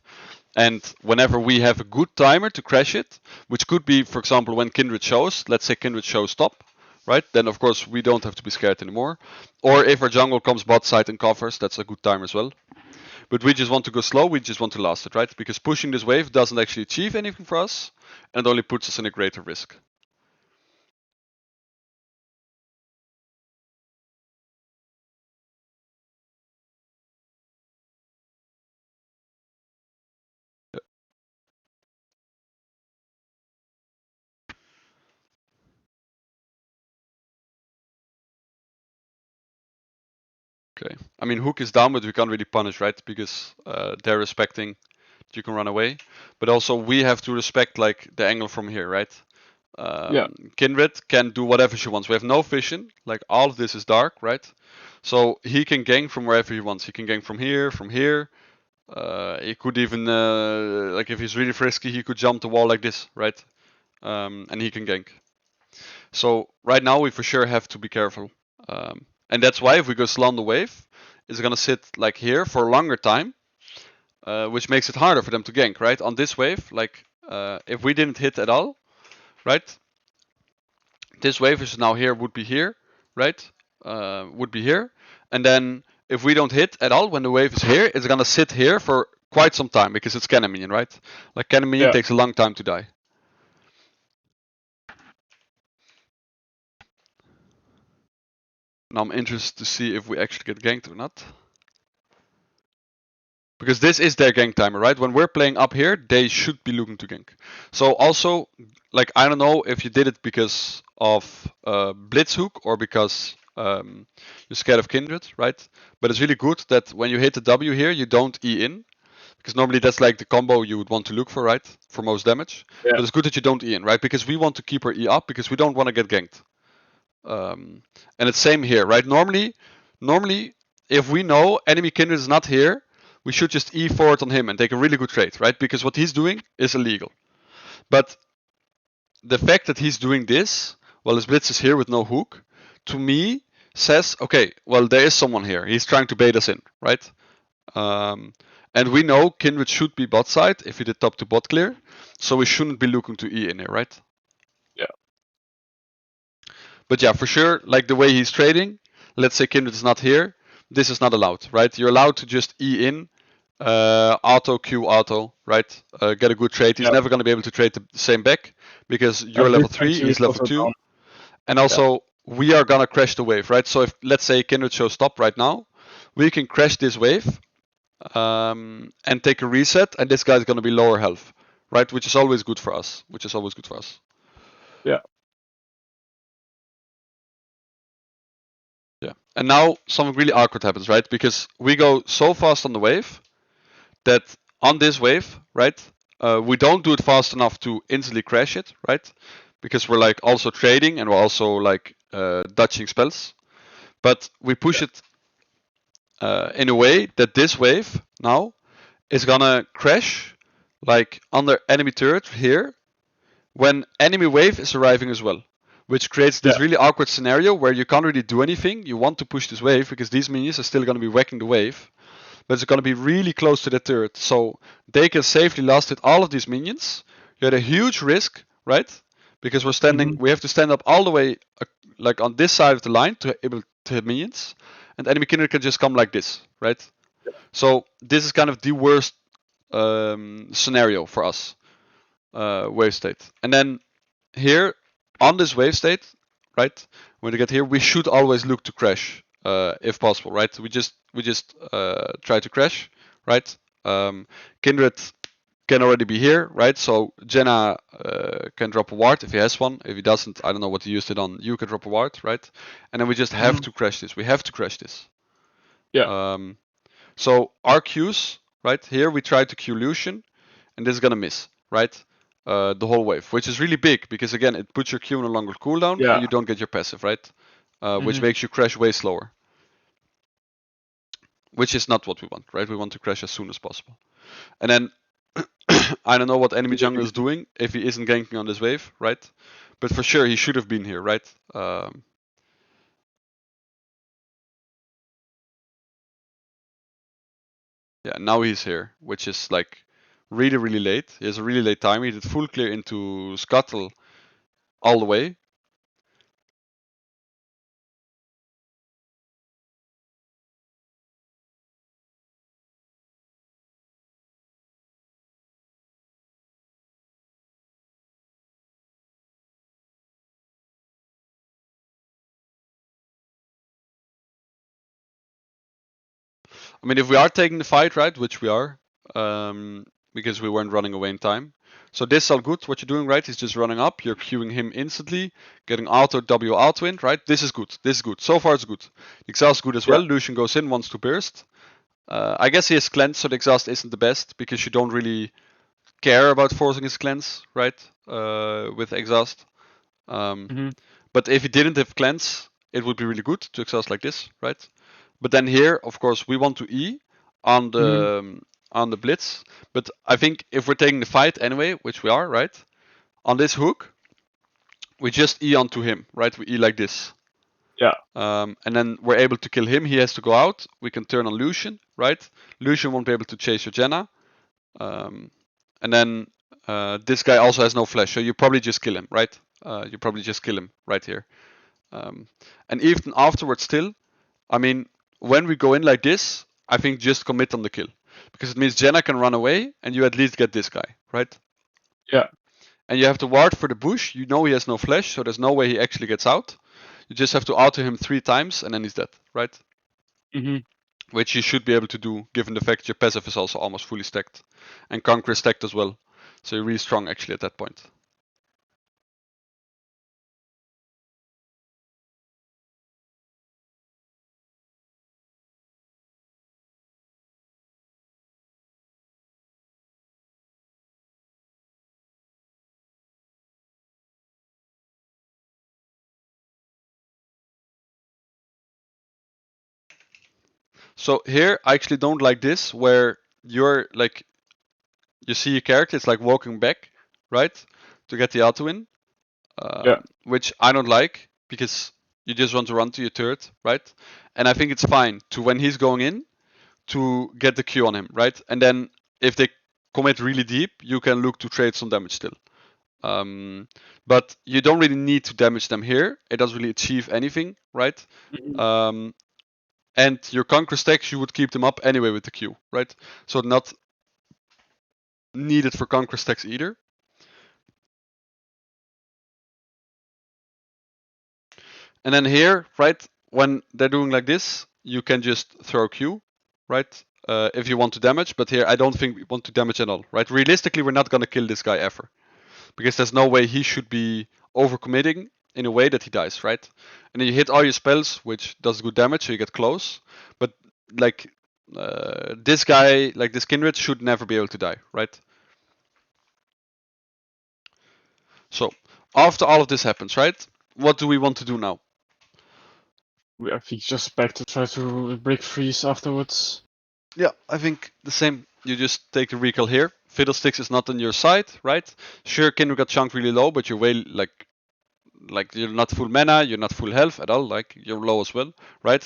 And whenever we have a good timer to crash it, which could be, for example, when Kindred shows, let's say Kindred shows stop, right? Then of course we don't have to be scared anymore. Or if our jungle comes bot side and covers, that's a good time as well. But we just want to go slow, we just want to last it, right? Because pushing this wave doesn't actually achieve anything for us, and only puts us in a greater risk. Okay. I mean, hook is down, but we can't really punish, right? Because they're respecting that you can run away. But also, we have to respect like the angle from here, right? Kindred can do whatever she wants. We have no vision. Like all of this is dark, right? So he can gank from wherever he wants. He can gank from here, He could even, like if he's really frisky, he could jump the wall like this, right? And he can gank. So right now we for sure have to be careful. And that's why if we go slow on the wave, it's gonna sit like here for a longer time, which makes it harder for them to gank, right? On this wave, like if we didn't hit at all, right? This wave is now here, would be here, right? Would be here. And then if we don't hit at all when the wave is here, it's gonna sit here for quite some time because it's cannon minion, right? Like cannon minion takes a long time to die. Now I'm interested to see if we actually get ganked or not. Because this is their gank timer, right? When we're playing up here, they should be looking to gank. So also, like, I don't know if you did it because of Blitz Hook or because you're scared of Kindred, right? But it's really good that when you hit the W here, you don't E in. Because normally that's like the combo you would want to look for, right? For most damage. Yeah. But it's good that you don't E in, right? Because we want to keep our E up because we don't want to get ganked. And it's same here, right? Normally, if we know enemy Kindred is not here, we should just E forward on him and take a really good trade, right? Because what he's doing is illegal. But the fact that he's doing this while his blitz is here with no hook, to me says, okay, well there is someone here. He's trying to bait us in, right? And we know Kindred should be bot side if he did top to bot clear, so we shouldn't be looking to E in here, right? Yeah. But yeah, for sure, like the way he's trading, let's say Kindred is not here, this is not allowed, right? You're allowed to just E in, auto, Q auto, right? Get a good trade. He's never going to be able to trade the same back because you're level 3, he's level 2. Down. And also, we are going to crash the wave, right? So if, let's say, Kindred shows stop right now, we can crash this wave and take a reset, and this guy's going to be lower health, right? Which is always good for us. Yeah. Yeah. And now something really awkward happens, right? Because we go so fast on the wave that on this wave, right, we don't do it fast enough to instantly crash it, right? Because we're like also trading and we're also like dodging spells. But we push it in a way that this wave now is gonna crash like under enemy turret here when enemy wave is arriving as well. Which creates this really awkward scenario where you can't really do anything. You want to push this wave because these minions are still going to be whacking the wave. But it's going to be really close to the turret. So they can safely last with all of these minions. You're at a huge risk, right? Because we're standing, we have to stand up all the way like on this side of the line to be able to hit minions. And enemy Kindred can just come like this, right? So this is kind of the worst scenario for us, wave state. And then here, on this wave state, right? When we get here, we should always look to crash, if possible, right? We just try to crash, right? Kindred can already be here, right? So Jenna can drop a ward if he has one. If he doesn't, I don't know what he used it on. You can drop a ward, right? And then we just have to crash this. We have to crash this. Yeah. So our Qs, right? Here we try to Q Lucian, and this is gonna miss, right? The whole wave, which is really big because again, it puts your Q on a longer cooldown and you don't get your passive, right? Which makes you crash way slower. Which is not what we want, right? We want to crash as soon as possible. And then, I don't know what enemy jungle is doing if he isn't ganking on this wave, right? But for sure, he should have been here, right? Yeah, now he's here, which is like really, really late. He has a really late time. He did full clear into Scuttle all the way. I mean, if we are taking the fight, right, which we are, because we weren't running away in time. So this is all good. What you're doing, right, is just running up. You're queuing him instantly, getting auto W auto in, right? This is good. This is good. So far, it's good. The exhaust good as well. Lucian goes in, wants to burst. I guess he has cleanse, so the exhaust isn't the best because you don't really care about forcing his cleanse, right? With exhaust. But if he didn't have cleanse, it would be really good to exhaust like this, right? But then here, of course, we want to E on the on the blitz. But I think if we're taking the fight anyway, which we are, right? On this hook, we just E onto him, right? We E like this. Yeah. And then we're able to kill him. He has to go out. We can turn on Lucian, right? Lucian won't be able to chase your Jenna. And then this guy also has no flash, so you probably just kill him, right? You probably just kill him right here. And even afterwards still, I mean, when we go in like this, I think just commit on the kill. Because it means Jenna can run away and you at least get this guy, right? Yeah. And you have to ward for the bush. You know he has no flash, so there's no way he actually gets out. You just have to auto him 3 times and then he's dead, right? Mm-hmm. Which you should be able to do, given the fact your passive is also almost fully stacked. And Conquer is stacked as well. So you're really strong actually at that point. So here I actually don't like this, where you're like, you see your character, it's like walking back, right? To get the auto in. Yeah. Which I don't like, because you just want to run to your turret, right? And I think it's fine to, when he's going in, to get the Q on him, right? And then if they commit really deep, you can look to trade some damage still. But you don't really need to damage them here. It doesn't really achieve anything, right? Mm-hmm. And your conquer stacks, you would keep them up anyway with the Q, right? So not needed for conquer stacks either. And then here, right, when they're doing like this, you can just throw Q, right? If you want to damage, but here I don't think we want to damage at all, right? Realistically, we're not gonna kill this guy ever, because there's no way he should be overcommitting in a way that he dies, right? And then you hit all your spells, which does good damage, so you get close. But like this guy, like this Kindred, should never be able to die, right? So after all of this happens, right? What do we want to do now? I think just back to try to break freeze afterwards. Yeah, I think the same. You just take the recall here. Fiddlesticks is not on your side, right? Sure, Kindred got chunked really low, but you're way like you're not full mana, you're not full health at all. Like you're low as well, right?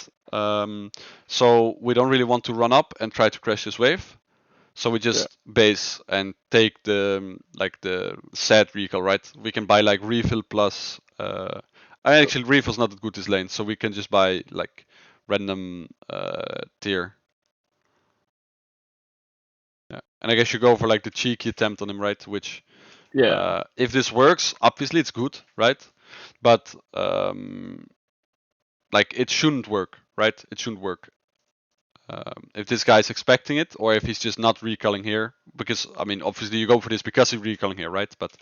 So we don't really want to run up and try to crash this wave. So we just base and take the like the sad recall, right? We can buy like refill plus. Actually, refill's not that good this lane, so we can just buy like random tier. Yeah. And I guess you go for like the cheeky attempt on him, right? Which, if this works, obviously it's good, right? But like it shouldn't work, right? It shouldn't work. If this guy's expecting it, or if he's just not recalling here, because I mean, obviously you go for this because he's recalling here, right? But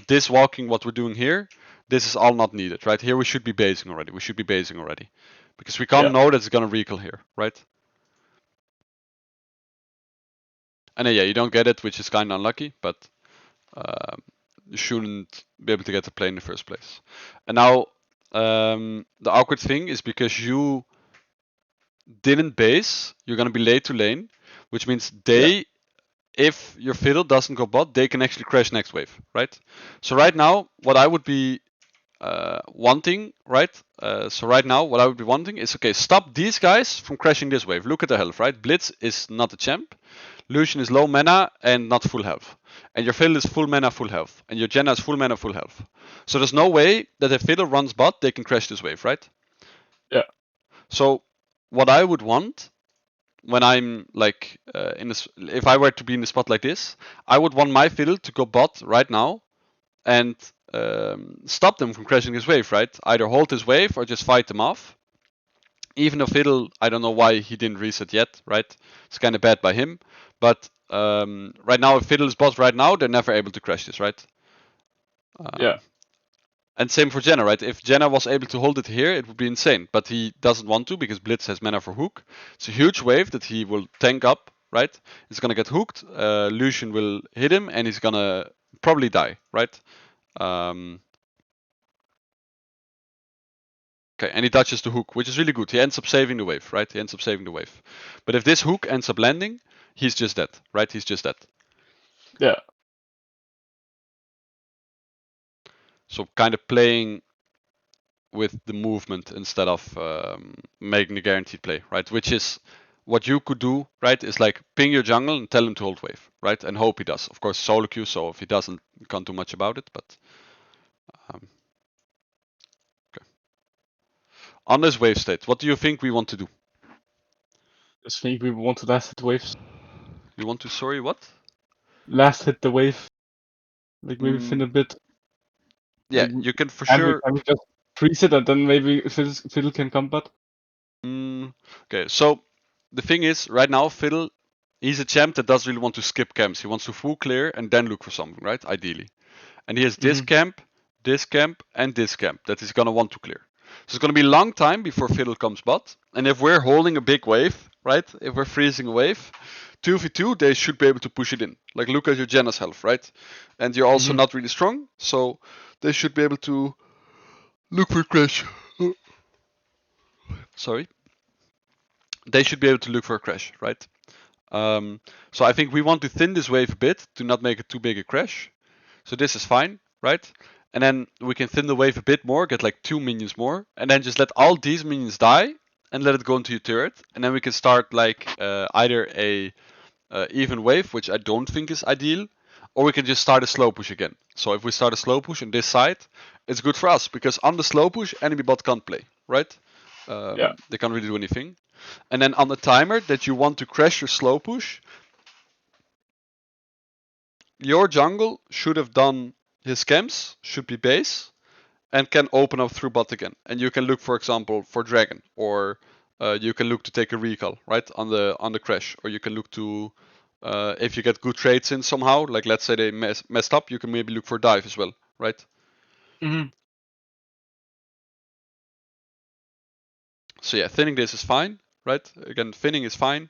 this walking, what we're doing here, this is all not needed, right? Here we should be basing already. We should be basing already, because we can't know that it's gonna recall here, right? And yeah, you don't get it, which is kind of unlucky, but you shouldn't be able to get the play in the first place. And now the awkward thing is, because you didn't base, you're gonna be late to lane, which means they, if your fiddle doesn't go bot, they can actually crash next wave, right? So right now, what I would be wanting, right? So right now, what I would be wanting is, okay, stop these guys from crashing this wave. Look at the health, right? Blitz is not a champ. Lucian is low mana and not full health. And your fiddle is full mana, full health. And your Jenna is full mana, full health. So there's no way that if fiddle runs bot, they can crash this wave, right? Yeah. So what I would want, when I'm like in this, if I were to be in the spot like this, I would want my fiddle to go bot right now and stop them from crashing this wave, right? Either hold this wave or just fight them off. Even though fiddle, I don't know why he didn't reset yet, right? It's kind of bad by him. But right now, if fiddle is bot right now, they're never able to crash this, right? And same for Jenna, right? If Jenna was able to hold it here, it would be insane. But he doesn't want to, because Blitz has mana for hook. It's a huge wave that he will tank up, right? It's gonna get hooked. Lucian will hit him, and he's gonna probably die, right? Okay, and he touches the hook, which is really good. He ends up saving the wave, right? He ends up saving the wave. But if this hook ends up landing, he's just dead, right? He's just dead. Yeah. So kind of playing with the movement instead of making a guaranteed play, right? Which is what you could do, right? Is like ping your jungle and tell him to hold wave, right? And hope he does. Of course, solo queue, so if he doesn't, you can't do much about it. But okay. On this wave state, what do you think we want to do? I think we want to last hit the waves. You want to, sorry, what? Last hit the wave. Like maybe fin a bit. Yeah, Like, you can for and sure. we just freeze it and then maybe Fiddle can combat. Okay, so the thing is, right now, Fiddle, he's a champ that doesn't really want to skip camps. He wants to full clear and then look for something, right? Ideally. And he has this camp, and this camp that he's gonna want to clear. So it's gonna be a long time before Fiddle comes bot. And if we're holding a big wave, right? If we're freezing a wave, 2v2, they should be able to push it in. Like look at your Janna's health, right? And you're also not really strong, so they should be able to look for crash. Sorry. They should be able to look for a crash, right? So I think we want to thin this wave a bit to not make it too big a crash. So this is fine, right? And then we can thin the wave a bit more, get like 2 minions more, and then just let all these minions die and let it go into your turret. And then we can start like either a even wave, which I don't think is ideal, or we can just start a slow push again. So if we start a slow push on this side, it's good for us because on the slow push, enemy bot can't play, right? They can't really do anything. And then on the timer that you want to crash your slow push, your jungle should have done his camps, should be base, and can open up through bot again. And you can look, for example, for dragon, or you can look to take a recall, right, on the crash, or you can look to if you get good trades in somehow, like let's say they messed up, you can maybe look for dive as well, right? So yeah, thinning this is fine, right? Again, thinning is fine.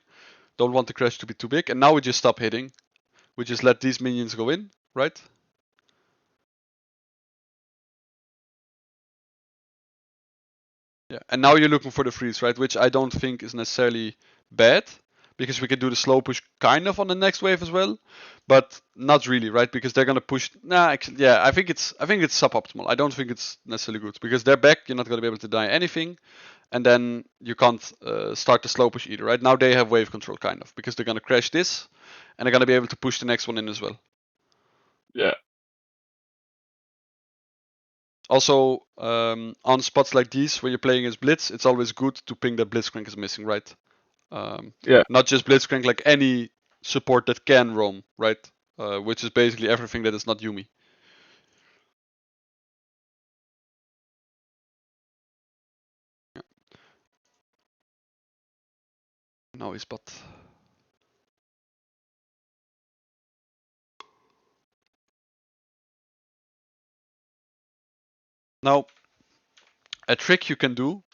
Don't want the crash to be too big. And now we just stop hitting. We just let these minions go in, right? Yeah, and now you're looking for the freeze, right? Which I don't think is necessarily bad, because we can do the slow push kind of on the next wave as well, but not really, right? Because they're gonna push. Nah, actually, yeah, I think it's suboptimal. I don't think it's necessarily good because they're back. You're not gonna be able to die anything, and then you can't start the slow push either, right? Now they have wave control kind of because they're gonna crash this, and they're gonna be able to push the next one in as well. Yeah. Also, on spots like these where you're playing as Blitz, it's always good to ping that Blitzcrank is missing, right? Yeah. Not just Blitzcrank, like any support that can roam, right? Which is basically everything that is not Yumi. Yeah. Now he's bot. Now, a trick you can do,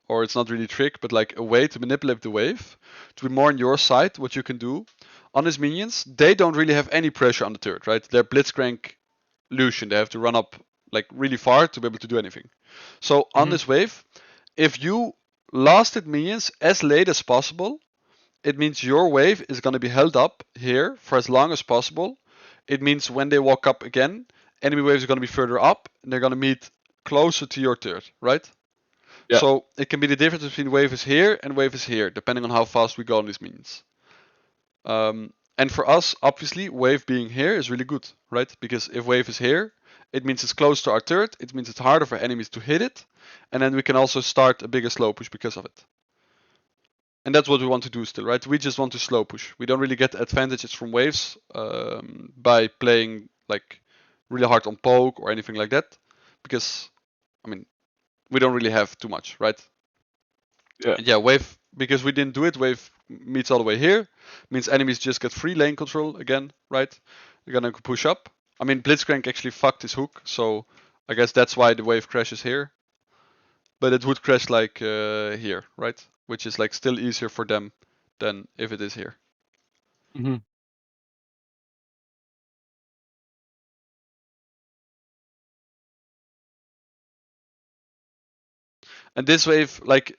or it's not really a trick, but like a way to manipulate the wave to be more on your side, what you can do on his minions, they don't really have any pressure on the turret, right? They're Blitzcrank Lucian. They have to run up like really far to be able to do anything. So on this wave, if you lasted minions as late as possible, it means your wave is going to be held up here for as long as possible. It means when they walk up again, enemy waves are going to be further up and they're going to meet closer to your turret, right? Yeah. So it can be the difference between wave is here and wave is here, depending on how fast we go on these minions. And for us, obviously, wave being here is really good, right? Because if wave is here, it means it's close to our turret, it means it's harder for enemies to hit it, and then we can also start a bigger slow push because of it. And that's what we want to do still, right? We just want to slow push. We don't really get advantages from waves by playing like really hard on poke or anything like that, because I mean we don't really have too much, right? Yeah. And yeah, wave, because we didn't do it. Wave meets all the way here, means enemies just get free lane control again, right? They're gonna push up. I mean Blitzcrank actually fucked his hook, so I guess that's why the wave crashes here. But it would crash like here, right? Which is like still easier for them than if it is here. And this wave, like,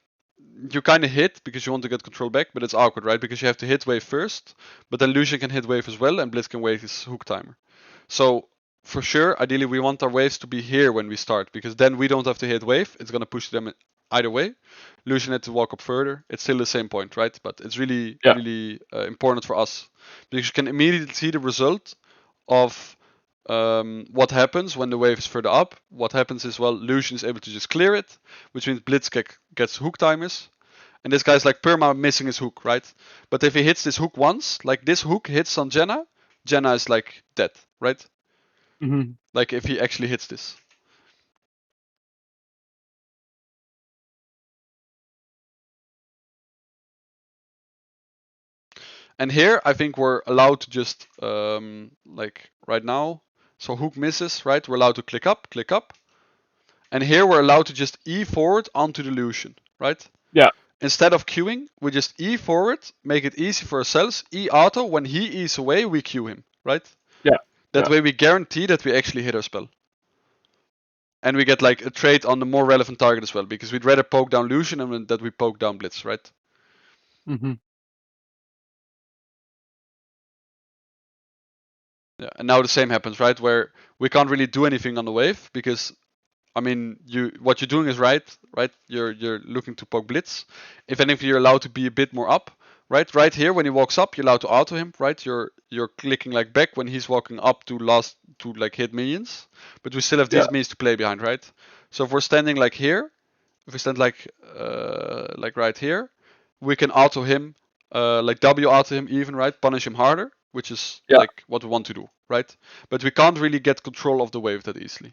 you kind of hit because you want to get control back, but it's awkward, right? Because you have to hit wave first, but then Lucian can hit wave as well, and Blitz can wait his hook timer. So for sure, ideally we want our waves to be here when we start, because then we don't have to hit wave. It's gonna push them either way. Lucian had to walk up further. It's still the same point, right? But it's really, really important for us because you can immediately see the result of what happens when the wave is further up. What happens is, well, Lucian is able to just clear it, which means Blitz gets hook timers. And this guy's like perma missing his hook, right? But if he hits this hook once, like this hook hits on Jenna, Jenna is like dead, right? Mm-hmm. Like if he actually hits this. And here I think we're allowed to just like right now. So hook misses, right? We're allowed to click up. And here we're allowed to just E forward onto the Lucian, right? Yeah. Instead of queuing, we just E forward, make it easy for ourselves. E auto, when he E's away, we queue him, right? Yeah. That way we guarantee that we actually hit our spell. And we get like a trade on the more relevant target as well, because we'd rather poke down Lucian than that we poke down Blitz, right? Mm-hmm. Yeah, and now the same happens, right? Where we can't really do anything on the wave because, I mean, what you're doing is right? You're looking to poke Blitz. If anything, you're allowed to be a bit more up, right? Right here, when he walks up, you're allowed to auto him, right? You're clicking like back when he's walking up to like hit minions, but we still have these minions to play behind, right? So if we're standing like here, if we stand like right here, we can auto him, like W auto him even, right? Punish him harder, which is like what we want to do, right? But we can't really get control of the wave that easily,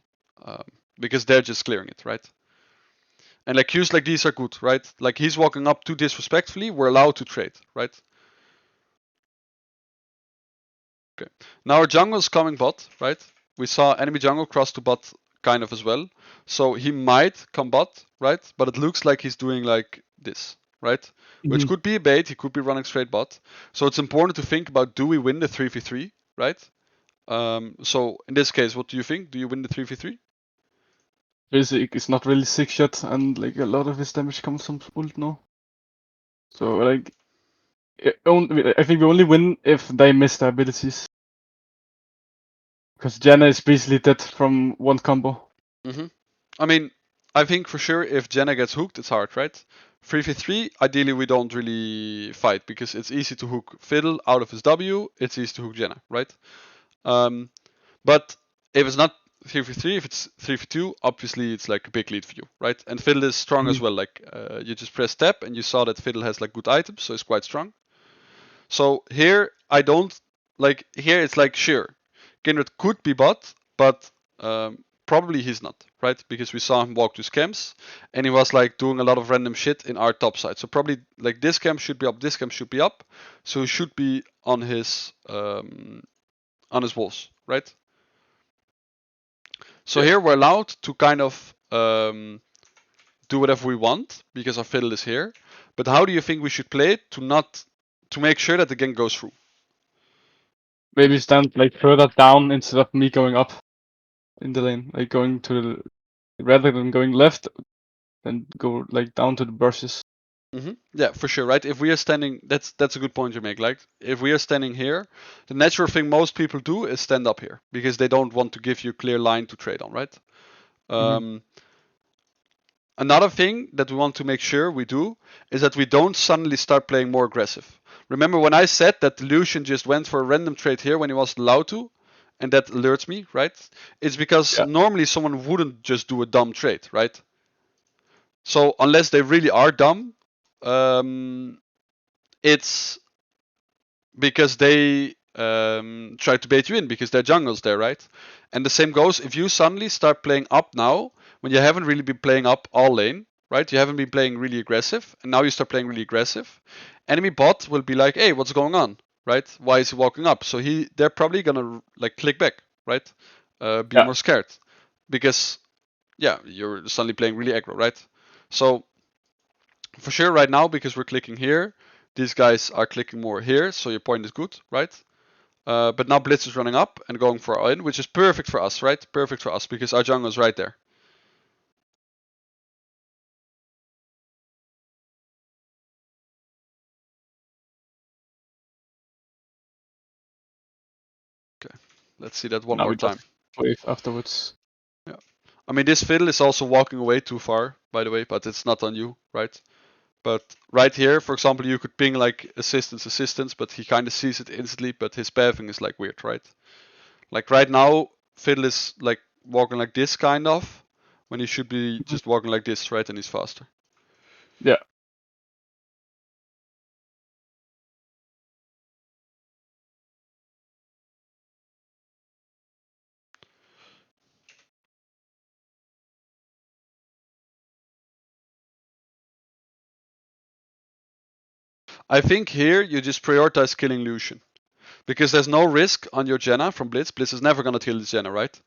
because they're just clearing it, right? And like cues like these are good, right? Like he's walking up too disrespectfully, we're allowed to trade, right? Okay. Now our jungle's coming bot, right? We saw enemy jungle cross to bot kind of as well. So he might come bot, right? But it looks like he's doing like this, right? Mm-hmm. Which could be a bait, he could be running straight bot. So it's important to think about, do we win the 3v3, right? So in this case, what do you think? Do you win the 3v3? Basic is not really 6-shot, and like a lot of his damage comes from ult now. So like, I think we only win if they miss their abilities. Because Janna is basically dead from one combo. Mm-hmm. I mean, I think for sure if Jenna gets hooked, it's hard, right? 3v3, ideally we don't really fight because it's easy to hook Fiddle out of his W, it's easy to hook Jenna, right? But if it's not 3v3, if it's 3v2, obviously it's like a big lead for you, right? And Fiddle is strong as well. Like you just press tab and you saw that Fiddle has like good items, so it's quite strong. So here I don't like here it's like sure, Kindred could be bot, but probably he's not, right? Because we saw him walk to scams and he was like doing a lot of random shit in our top side. So probably like this camp should be up, this camp should be up, so he should be on his walls, right? So here we're allowed to kind of do whatever we want because our fiddle is here. But how do you think we should play it to make sure that the gank goes through? Maybe stand like further down instead of me going up in the lane, like going to the rather than going left, then go like down to the bushes. Mm-hmm. Yeah, for sure, right? If we are standing, that's a good point you make. Like, if we are standing here, the natural thing most people do is stand up here because they don't want to give you a clear line to trade on, right? Another thing that we want to make sure we do is that we don't suddenly start playing more aggressive. Remember when I said that Lucian just went for a random trade here when he wasn't allowed to, and that alerts me, right? It's because normally someone wouldn't just do a dumb trade, right? So unless they really are dumb, it's because they try to bait you in because their jungle's there, right? And the same goes if you suddenly start playing up now when you haven't really been playing up all lane, right? You haven't been playing really aggressive, and now you start playing really aggressive. Enemy bot will be like, "Hey, what's going on? Right? Why is he walking up?" So they're probably gonna like click back, right? Be more scared because you're suddenly playing really aggro, right? So for sure right now, because we're clicking here, these guys are clicking more here, so your point is good, right? But now Blitz is running up and going for our in, which is perfect for us, right? Perfect for us because our jungle is right there. Let's see that one Now more we time. just wave afterwards. Yeah. I mean, this fiddle is also walking away too far, by the way, but it's not on you, right? But right here, for example, you could ping like assistance, but he kind of sees it instantly, but his pathing is like weird, right? Like right now, fiddle is like walking like this kind of, when he should be just walking like this, right? And he's faster. Yeah. I think here you just prioritize killing Lucian. Because there's no risk on your Jenna from Blitz. Blitz is never gonna kill this Jenna, right?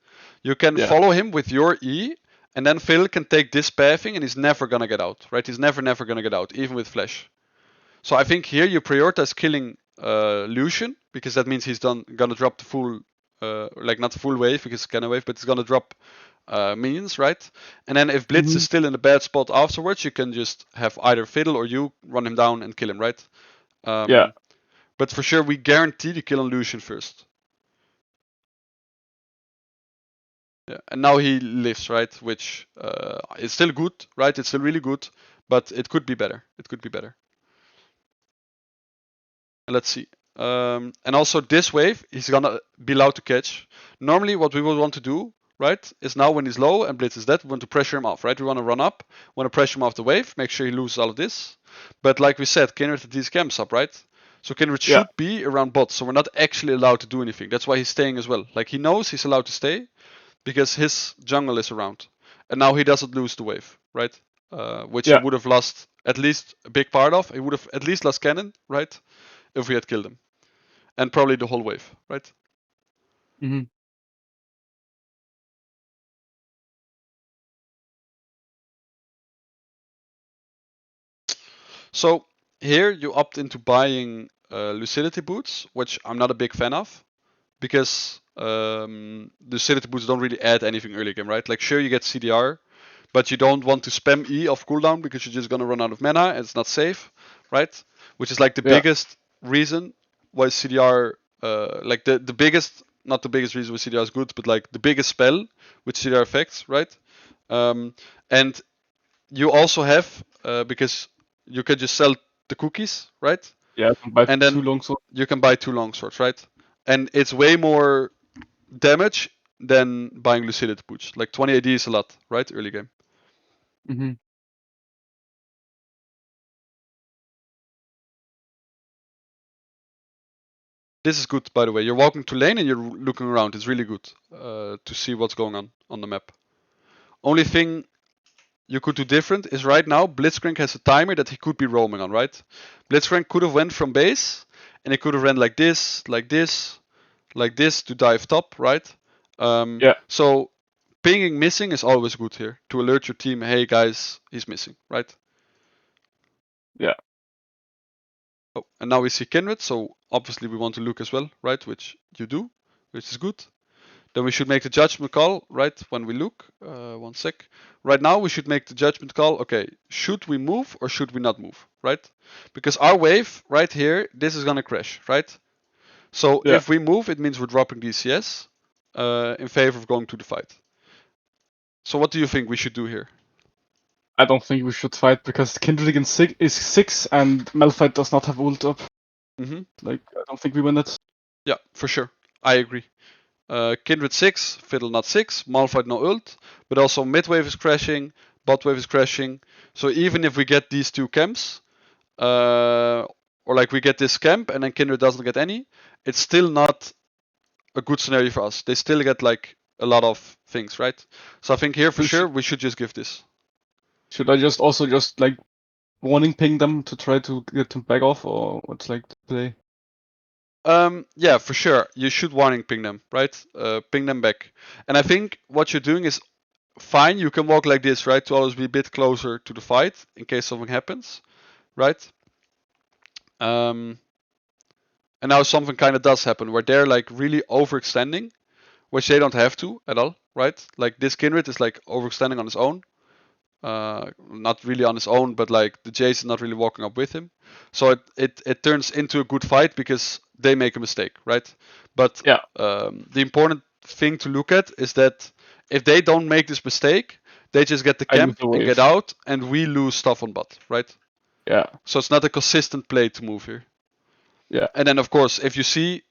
You can follow him with your E, and then Phil can take this pathing and he's never gonna get out, right? He's never gonna get out, even with Flash. So I think here you prioritize killing Lucian, because that means he's gonna drop the full, like not the full wave, because it's gonna wave, but he's gonna drop minions, right? And then if Blitz is still in a bad spot afterwards, you can just have either Fiddle or you run him down and kill him, right? Yeah. But for sure, we guarantee the kill on Lucian first. Yeah, and now he lives, right? Which is still good, right? It's still really good, but it could be better. It could be better. And let's see. And also this wave, he's gonna be allowed to catch. Normally, what we would want to do, right, is now when he's low and Blitz is dead, we want to pressure him off, right? We want to run up, want to pressure him off the wave, make sure he loses all of this. But like we said, Kindred had these camps up, right? So Kindred should be around bot, so we're not actually allowed to do anything. That's why he's staying as well. Like he knows he's allowed to stay, because his jungle is around. And now he doesn't lose the wave, right? Which he would have lost at least a big part of. He would have at least lost cannon, right? If we had killed him. And probably the whole wave, right? Mm-hmm. So here you opt into buying lucidity boots, which I'm not a big fan of, because lucidity boots don't really add anything early game, right? Like sure you get CDR, but you don't want to spam E off cooldown because you're just gonna run out of mana and it's not safe, right? Which is like the biggest reason why CDR, like the biggest, not the biggest reason why CDR is good, but like the biggest spell with CDR effects, right? And you also have, because you can just sell the cookies, right? Yeah, buy And then 2 longswords. you can buy 2 longswords, right? And it's way more damage than buying lucidity boots. Like 20 AD is a lot, right? Early game. Mm-hmm. This is good, by the way. You're walking to lane and you're looking around. It's really good to see what's going on the map. Only thing you could do different is right now Blitzcrank has a timer that he could be roaming on, right? Blitzcrank could have went from base and he could have ran like this, like this, like this to dive top, right? So pinging missing is always good here to alert your team, hey guys, he's missing, right? Yeah. Oh, and now we see Kindred, so obviously we want to look as well, right? Which you do, which is good. Then we should make the judgment call, right? When we look, 1 sec. Right now we should make the judgment call. Okay, should we move or should we not move, right? Because our wave right here, this is gonna crash, right? So if we move, it means we're dropping DCS in favor of going to the fight. So what do you think we should do here? I don't think we should fight because Kindred is 6 and Malphite does not have ult up. Like, I don't think we win it. Yeah, for sure. I agree. Kindred 6, Fiddle not 6, Malphite no ult, but also mid wave is crashing, bot wave is crashing. So even if we get these 2 camps, or like we get this camp and then Kindred doesn't get any, it's still not a good scenario for us. They still get like a lot of things, right? So I think here for sure we should just give this. Should I just like warning ping them to try to get them back off, or what's like the play? Yeah, for sure. You should warning ping them, right? Ping them back. And I think what you're doing is fine. You can walk like this, right? To always be a bit closer to the fight in case something happens, right? And now something kind of does happen where they're like really overextending, which they don't have to at all, right? Like this Kindred is like overextending on his own. Not really on his own, but like the Jace is not really walking up with him. So it turns into a good fight because they make a mistake, right? But Yeah. the important thing to look at is that if they don't make this mistake, they just get the I lose camp the and get wave. out, and we lose stuff on bot, right? Yeah. So it's not a consistent play to move here. Yeah. And then of course, if you see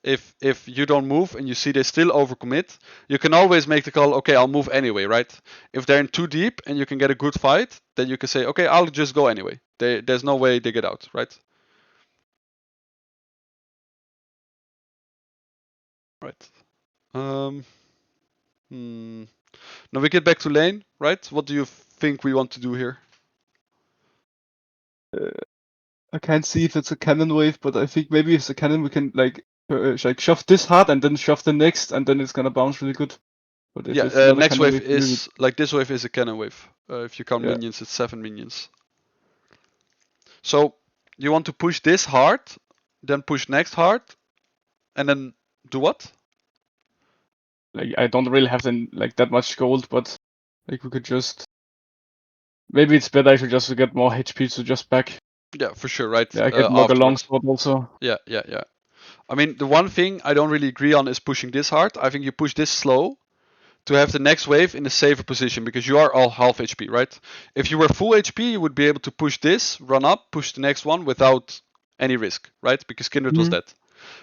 if you don't move and you see they still overcommit, you can always make the call, okay, I'll move anyway, right? If they're in too deep and you can get a good fight, then you can say, okay, I'll just go anyway. There's no way they get out, right? Right. Now we get back to lane, right? What do you think we want to do here? I can't see if it's a cannon wave, but I think maybe if it's a cannon, we can like shove this hard and then shove the next, and then it's gonna bounce really good. But if it's Yeah, not a next cannon wave wave, maybe is like this wave is a cannon wave. If you count yeah. minions, it's 7 minions. So you want to push this hard, then push next hard, and then do what? Like I don't really have like that much gold, but like we could just maybe it's better actually just to get more HP to just back. Yeah, for sure, right? Yeah, I get log a long Afterwards. sword also. Yeah. I mean, the one thing I don't really agree on is pushing this hard. I think you push this slow to have the next wave in a safer position because you are all half HP, right? If you were full HP, you would be able to push this, run up, push the next one without any risk, right? Because Kindred was dead.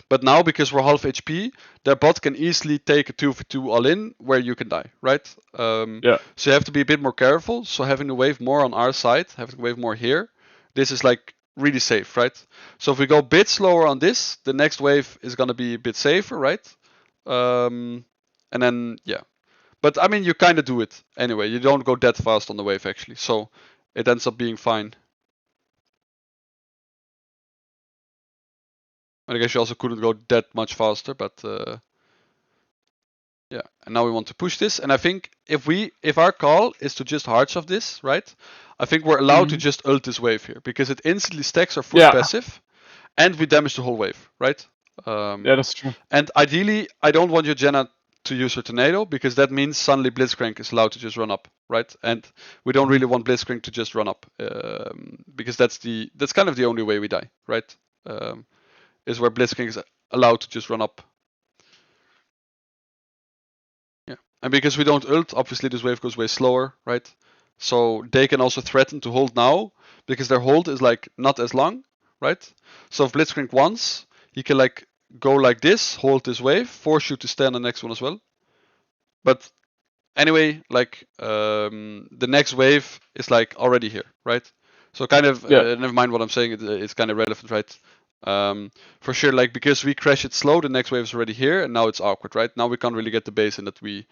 But now, because we're half HP, their bot can easily take a 2v2 all in where you can die, right? Yeah. So you have to be a bit more careful. So having the wave more on our side, having the wave more here, this is like really safe, right? So if we go a bit slower on this, the next wave is gonna be a bit safer, right? And then yeah. But I mean, you kind of do it anyway. You don't go that fast on the wave actually, so it ends up being fine. I guess you also couldn't go that much faster, but yeah. And now we want to push this, and I think if our call is to just hard shove this, right? I think we're allowed to just ult this wave here because it instantly stacks our first passive, and we damage the whole wave, right? Yeah, that's true. And ideally, I don't want your Jenna to use her tornado because that means suddenly Blitzcrank is allowed to just run up, right? And we don't really want Blitzcrank to just run up because that's kind of the only way we die, right? Is where Blitzcrank is allowed to just run up. Yeah, and because we don't ult, obviously this wave goes way slower, right? So they can also threaten to hold now because their hold is like not as long, right? So if Blitzcrank wants, he can like go like this, hold this wave, force you to stay on the next one as well. But anyway, like the next wave is like already here, right? So kind of never mind what I'm saying. It's kind of relevant, right? For sure, like because we crash it slow, the next wave is already here, and now it's awkward, right? Now we can't really get the base in that we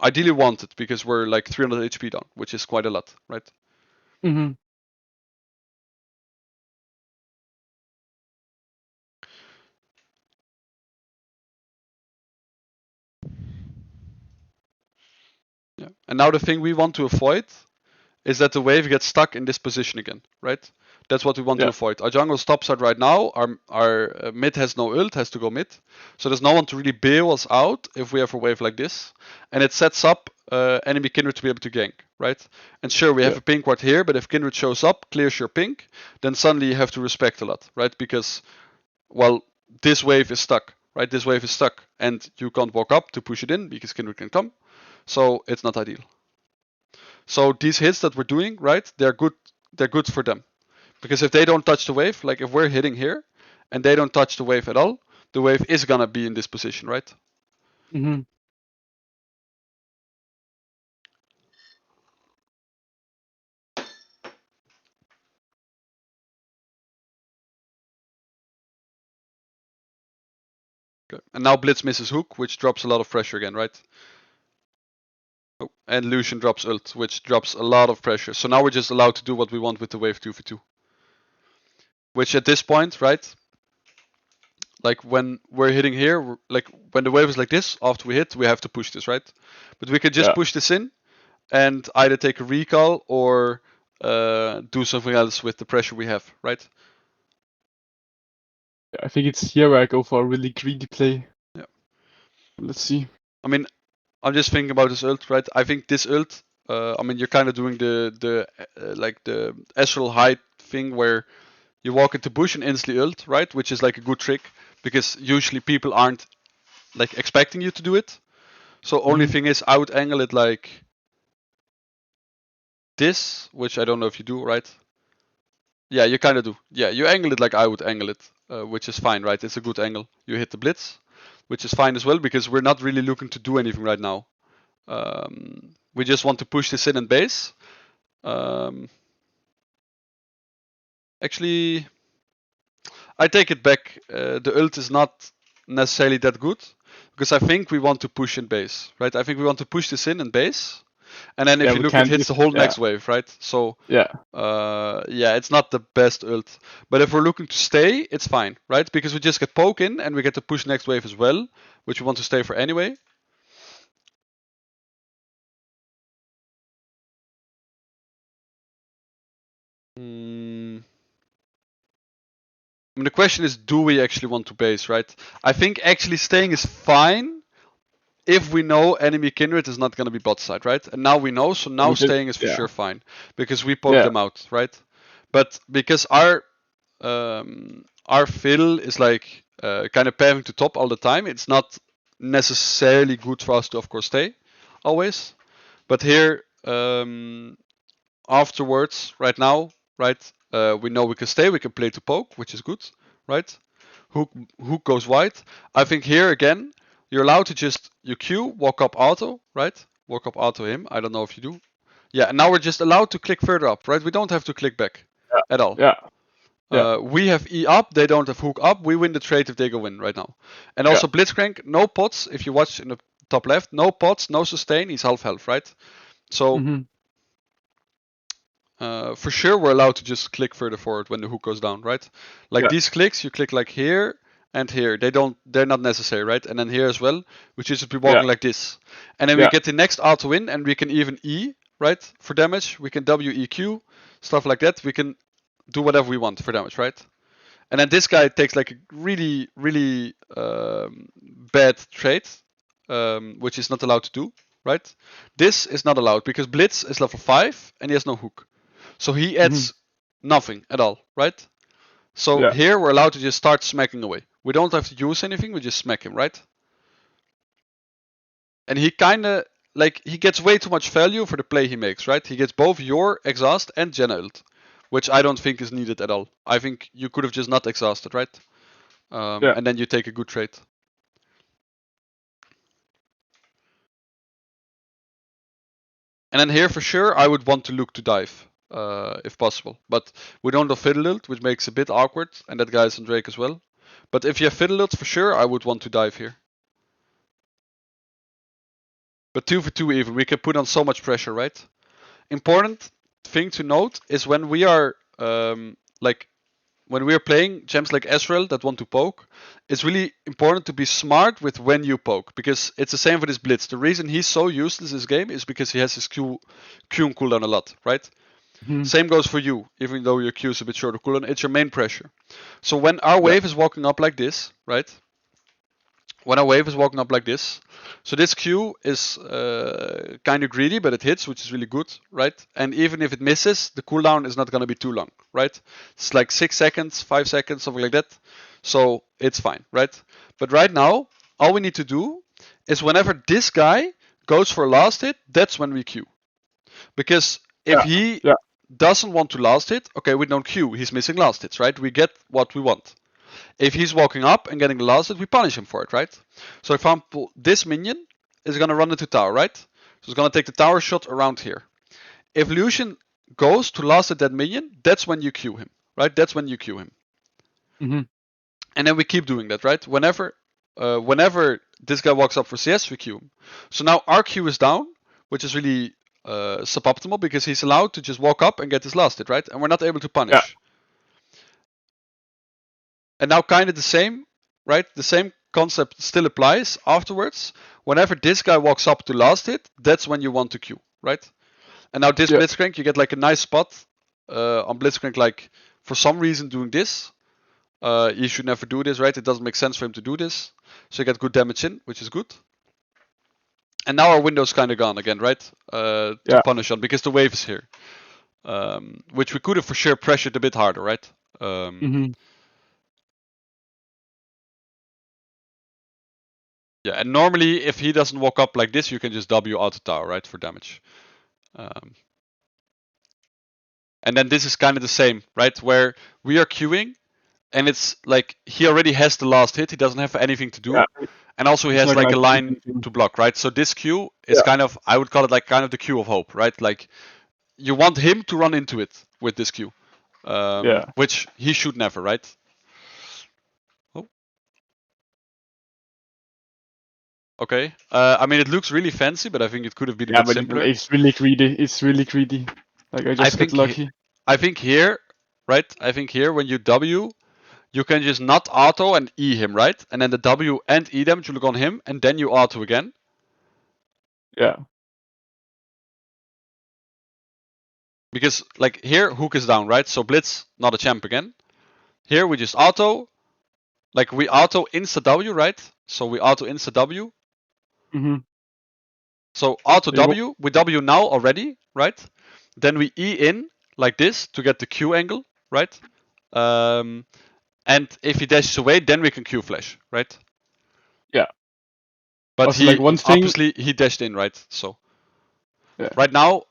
ideally wanted because we're like 300 HP down, which is quite a lot, right? Mm-hmm. Yeah. And now the thing we want to avoid is that the wave gets stuck in this position again, right? That's what we want to avoid. Our jungle stops out right now. Our mid has no ult, has to go mid. So there's no one to really bail us out if we have a wave like this. And it sets up enemy Kindred to be able to gank, right? And sure, we have a pink ward here, but if Kindred shows up, clears your pink, then suddenly you have to respect a lot, right? Because, well, this wave is stuck, right? This wave is stuck, and you can't walk up to push it in because Kindred can come. So it's not ideal. So these hits that we're doing, right? They're good for them. Because if they don't touch the wave, like if we're hitting here and they don't touch the wave at all, the wave is gonna be in this position, right? Mm-hmm. Okay. And now Blitz misses hook, which drops a lot of pressure again, right? Oh, and Lucian drops ult, which drops a lot of pressure. So now we're just allowed to do what we want with the wave 2v2. Which at this point, right? Like when we're hitting here, like when the wave is like this, after we hit, we have to push this, right? But we could just push this in and either take a recall or do something else with the pressure we have, right? I think it's here where I go for a really greedy play. Yeah. Let's see. I mean, I'm just thinking about this ult, right? I think this ult, I mean, you're kind of doing the like the Ezreal height thing where you walk into bush and instantly ult, right? Which is like a good trick. because usually people aren't like expecting you to do it. So only thing is I would angle it like this, which I don't know if you do, right? Yeah, you kind of do. Yeah, you angle it like I would angle it, which is fine, right? It's a good angle. You hit the blitz, which is fine as well because we're not really looking to do anything right now. We just want to push this in and base. Actually, I take it back. The ult is not necessarily that good because I think we want to push in base, right? I think we want to push this in and base. And then if you look, it hits the whole next wave, right? So yeah, it's not the best ult. But if we're looking to stay, it's fine, right? Because we just get poke in and we get to push next wave as well, which we want to stay for anyway. I mean, the question is, do we actually want to base, right? I think actually staying is fine if we know enemy kindred is not going to be bot side, right? And now we know, so now staying is for sure fine because we poke them out, right? But because our fiddle is like kind of pairing to top all the time, it's not necessarily good for us to, of course, stay always. But here, afterwards, right now, right, we know we can stay, we can play to poke, which is good, right? Hook goes wide. I think here again, you're allowed to just you Q, walk up auto, right? Walk up auto him. I don't know if you do. Yeah, and now we're just allowed to click further up, right? We don't have to click back at all. We have E up, they don't have hook up. We win the trade if they go in right now. And also Blitzcrank, no pots. If you watch in the top left, no pots, no sustain. He's half health, right? So for sure we're allowed to just click further forward when the hook goes down, right? Like these clicks, you click like here and here. They're not necessary, right? And then here as well, which is be walking like this. And then we get the next auto in and we can even E, right? For damage. We can WEQ, stuff like that. We can do whatever we want for damage, right? And then this guy takes like a really, really bad trade, which is not allowed to do, right? This is not allowed because Blitz is level 5 and he has no hook. So he adds nothing at all, right? So here we're allowed to just start smacking away. We don't have to use anything, we just smack him, right? And he kind of, like, he gets way too much value for the play he makes, right? He gets both your exhaust and Jenna ult, which I don't think is needed at all. I think you could have just not exhausted, right? And then you take a good trade. And then here for sure, I would want to look to dive, if possible. But we don't have Fiddle ult, which makes it a bit awkward, and that guy is on Drake as well. But if you have Fiddle ult, for sure, I would want to dive here. But 2 for 2 even, we can put on so much pressure, right? Important thing to note is when we are when we are playing champs like Ezreal that want to poke, it's really important to be smart with when you poke, because it's the same for this Blitz. The reason he's so useless this game is because he has his Q and cooldown a lot, right? Same goes for you, even though your Q is a bit shorter cooldown, it's your main pressure. So when our wave is walking up like this, right? When our wave is walking up like this, so this Q is kind of greedy, but it hits, which is really good, right? And even if it misses, the cooldown is not going to be too long, right? It's like 6 seconds, 5 seconds, something like that. So it's fine, right? But right now, all we need to do is whenever this guy goes for a last hit, that's when we Q. Because if he doesn't want to last hit, okay, we don't Q. He's missing last hits, right? We get what we want. If he's walking up and getting the last hit, we punish him for it, right? So, for example, this minion is going to run into tower, right? So it's going to take the tower shot around here. If Lucian goes to last hit that minion, that's when you Q him, right? That's when you Q him. And then we keep doing that, right? Whenever this guy walks up for CS, we Q him. So now our Q is down, which is really suboptimal because he's allowed to just walk up and get his last hit, right? And we're not able to punish. And now kind of the same, right? The same concept still applies afterwards. Whenever this guy walks up to last hit, that's when you want to Q, right? And now this Blitzcrank, you get like a nice spot on Blitzcrank, like for some reason doing this. You should never do this, right? It doesn't make sense for him to do this. So you get good damage in, which is good. And now our window's kind of gone again, right? To punish on, because the wave is here. Which we could have for sure pressured a bit harder, right? Yeah, and normally if he doesn't walk up like this, you can just W auto tower, right, for damage. And then this is kind of the same, right, where we are queuing, and it's like he already has the last hit. He doesn't have anything to do, and also he It's has not like gonna a do line anything. to block, right? So this queue is kind of, I would call it like kind of the queue of hope, right? Like you want him to run into it with this queue, which he should never, right? Oh, okay. I mean, it looks really fancy, but I think it could have been a bit But simpler. it's really greedy. It's really greedy. Like I just got lucky. I think here, right? I think here when you W, you can just not auto and E him, right? And then the W and E damage will look on him, and then you auto again. Yeah. Because like here, Hook is down, right? So Blitz, not a champ again. Here we just auto, like we auto insta W, right? So we auto insta W. Mm-hmm. So auto W, we W now already, right? Then we E in like this to get the Q angle, right? And if he dashes away, then we can Q flash, right? Yeah. But Also, like one thing. obviously he dashed in, right? So Yeah. right now,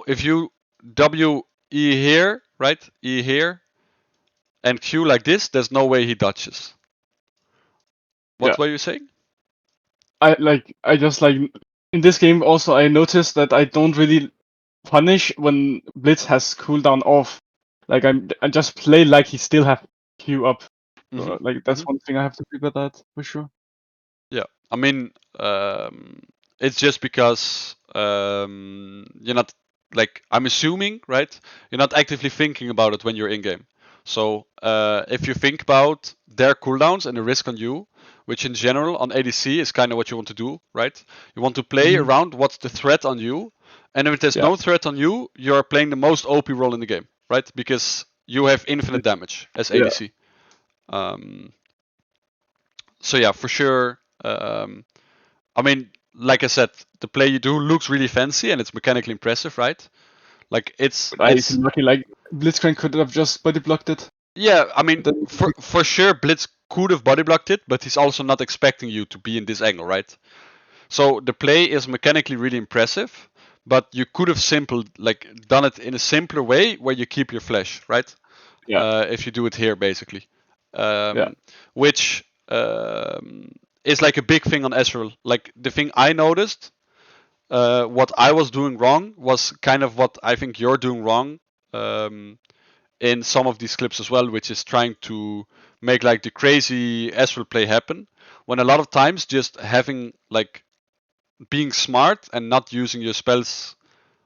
if you W E here, right? E here, and Q like this, there's no way he dodges. What were you saying? I just like in this game also I noticed that I don't really punish when Blitz has cooldown off. Like I just play like he still have Q up. So, like that's one thing I have to figure out for sure. Yeah, I mean, it's just because you're not like, I'm assuming, right? You're not actively thinking about it when you're in game. So if you think about their cooldowns and the risk on you, which in general on ADC is kind of what you want to do, right? You want to play around what's the threat on you, and if there's no threat on you, you're playing the most OP role in the game, right? Because you have infinite damage as ADC. So yeah, for sure. I mean, like I said, the play you do looks really fancy and it's mechanically impressive, right? Like it's But I feel lucky. Like Blitzcrank could have just body blocked it. Yeah, I mean, for sure, Blitz could have body blocked it, but he's also not expecting you to be in this angle, right? So the play is mechanically really impressive, but you could have done it in a simpler way where you keep your flash, right? If you do it here, basically, which is like a big thing on Ezreal. Like the thing I noticed, what I was doing wrong was kind of what I think you're doing wrong. In some of these clips as well, which is trying to make like the crazy Ezreal play happen. When a lot of times just having like being smart and not using your spells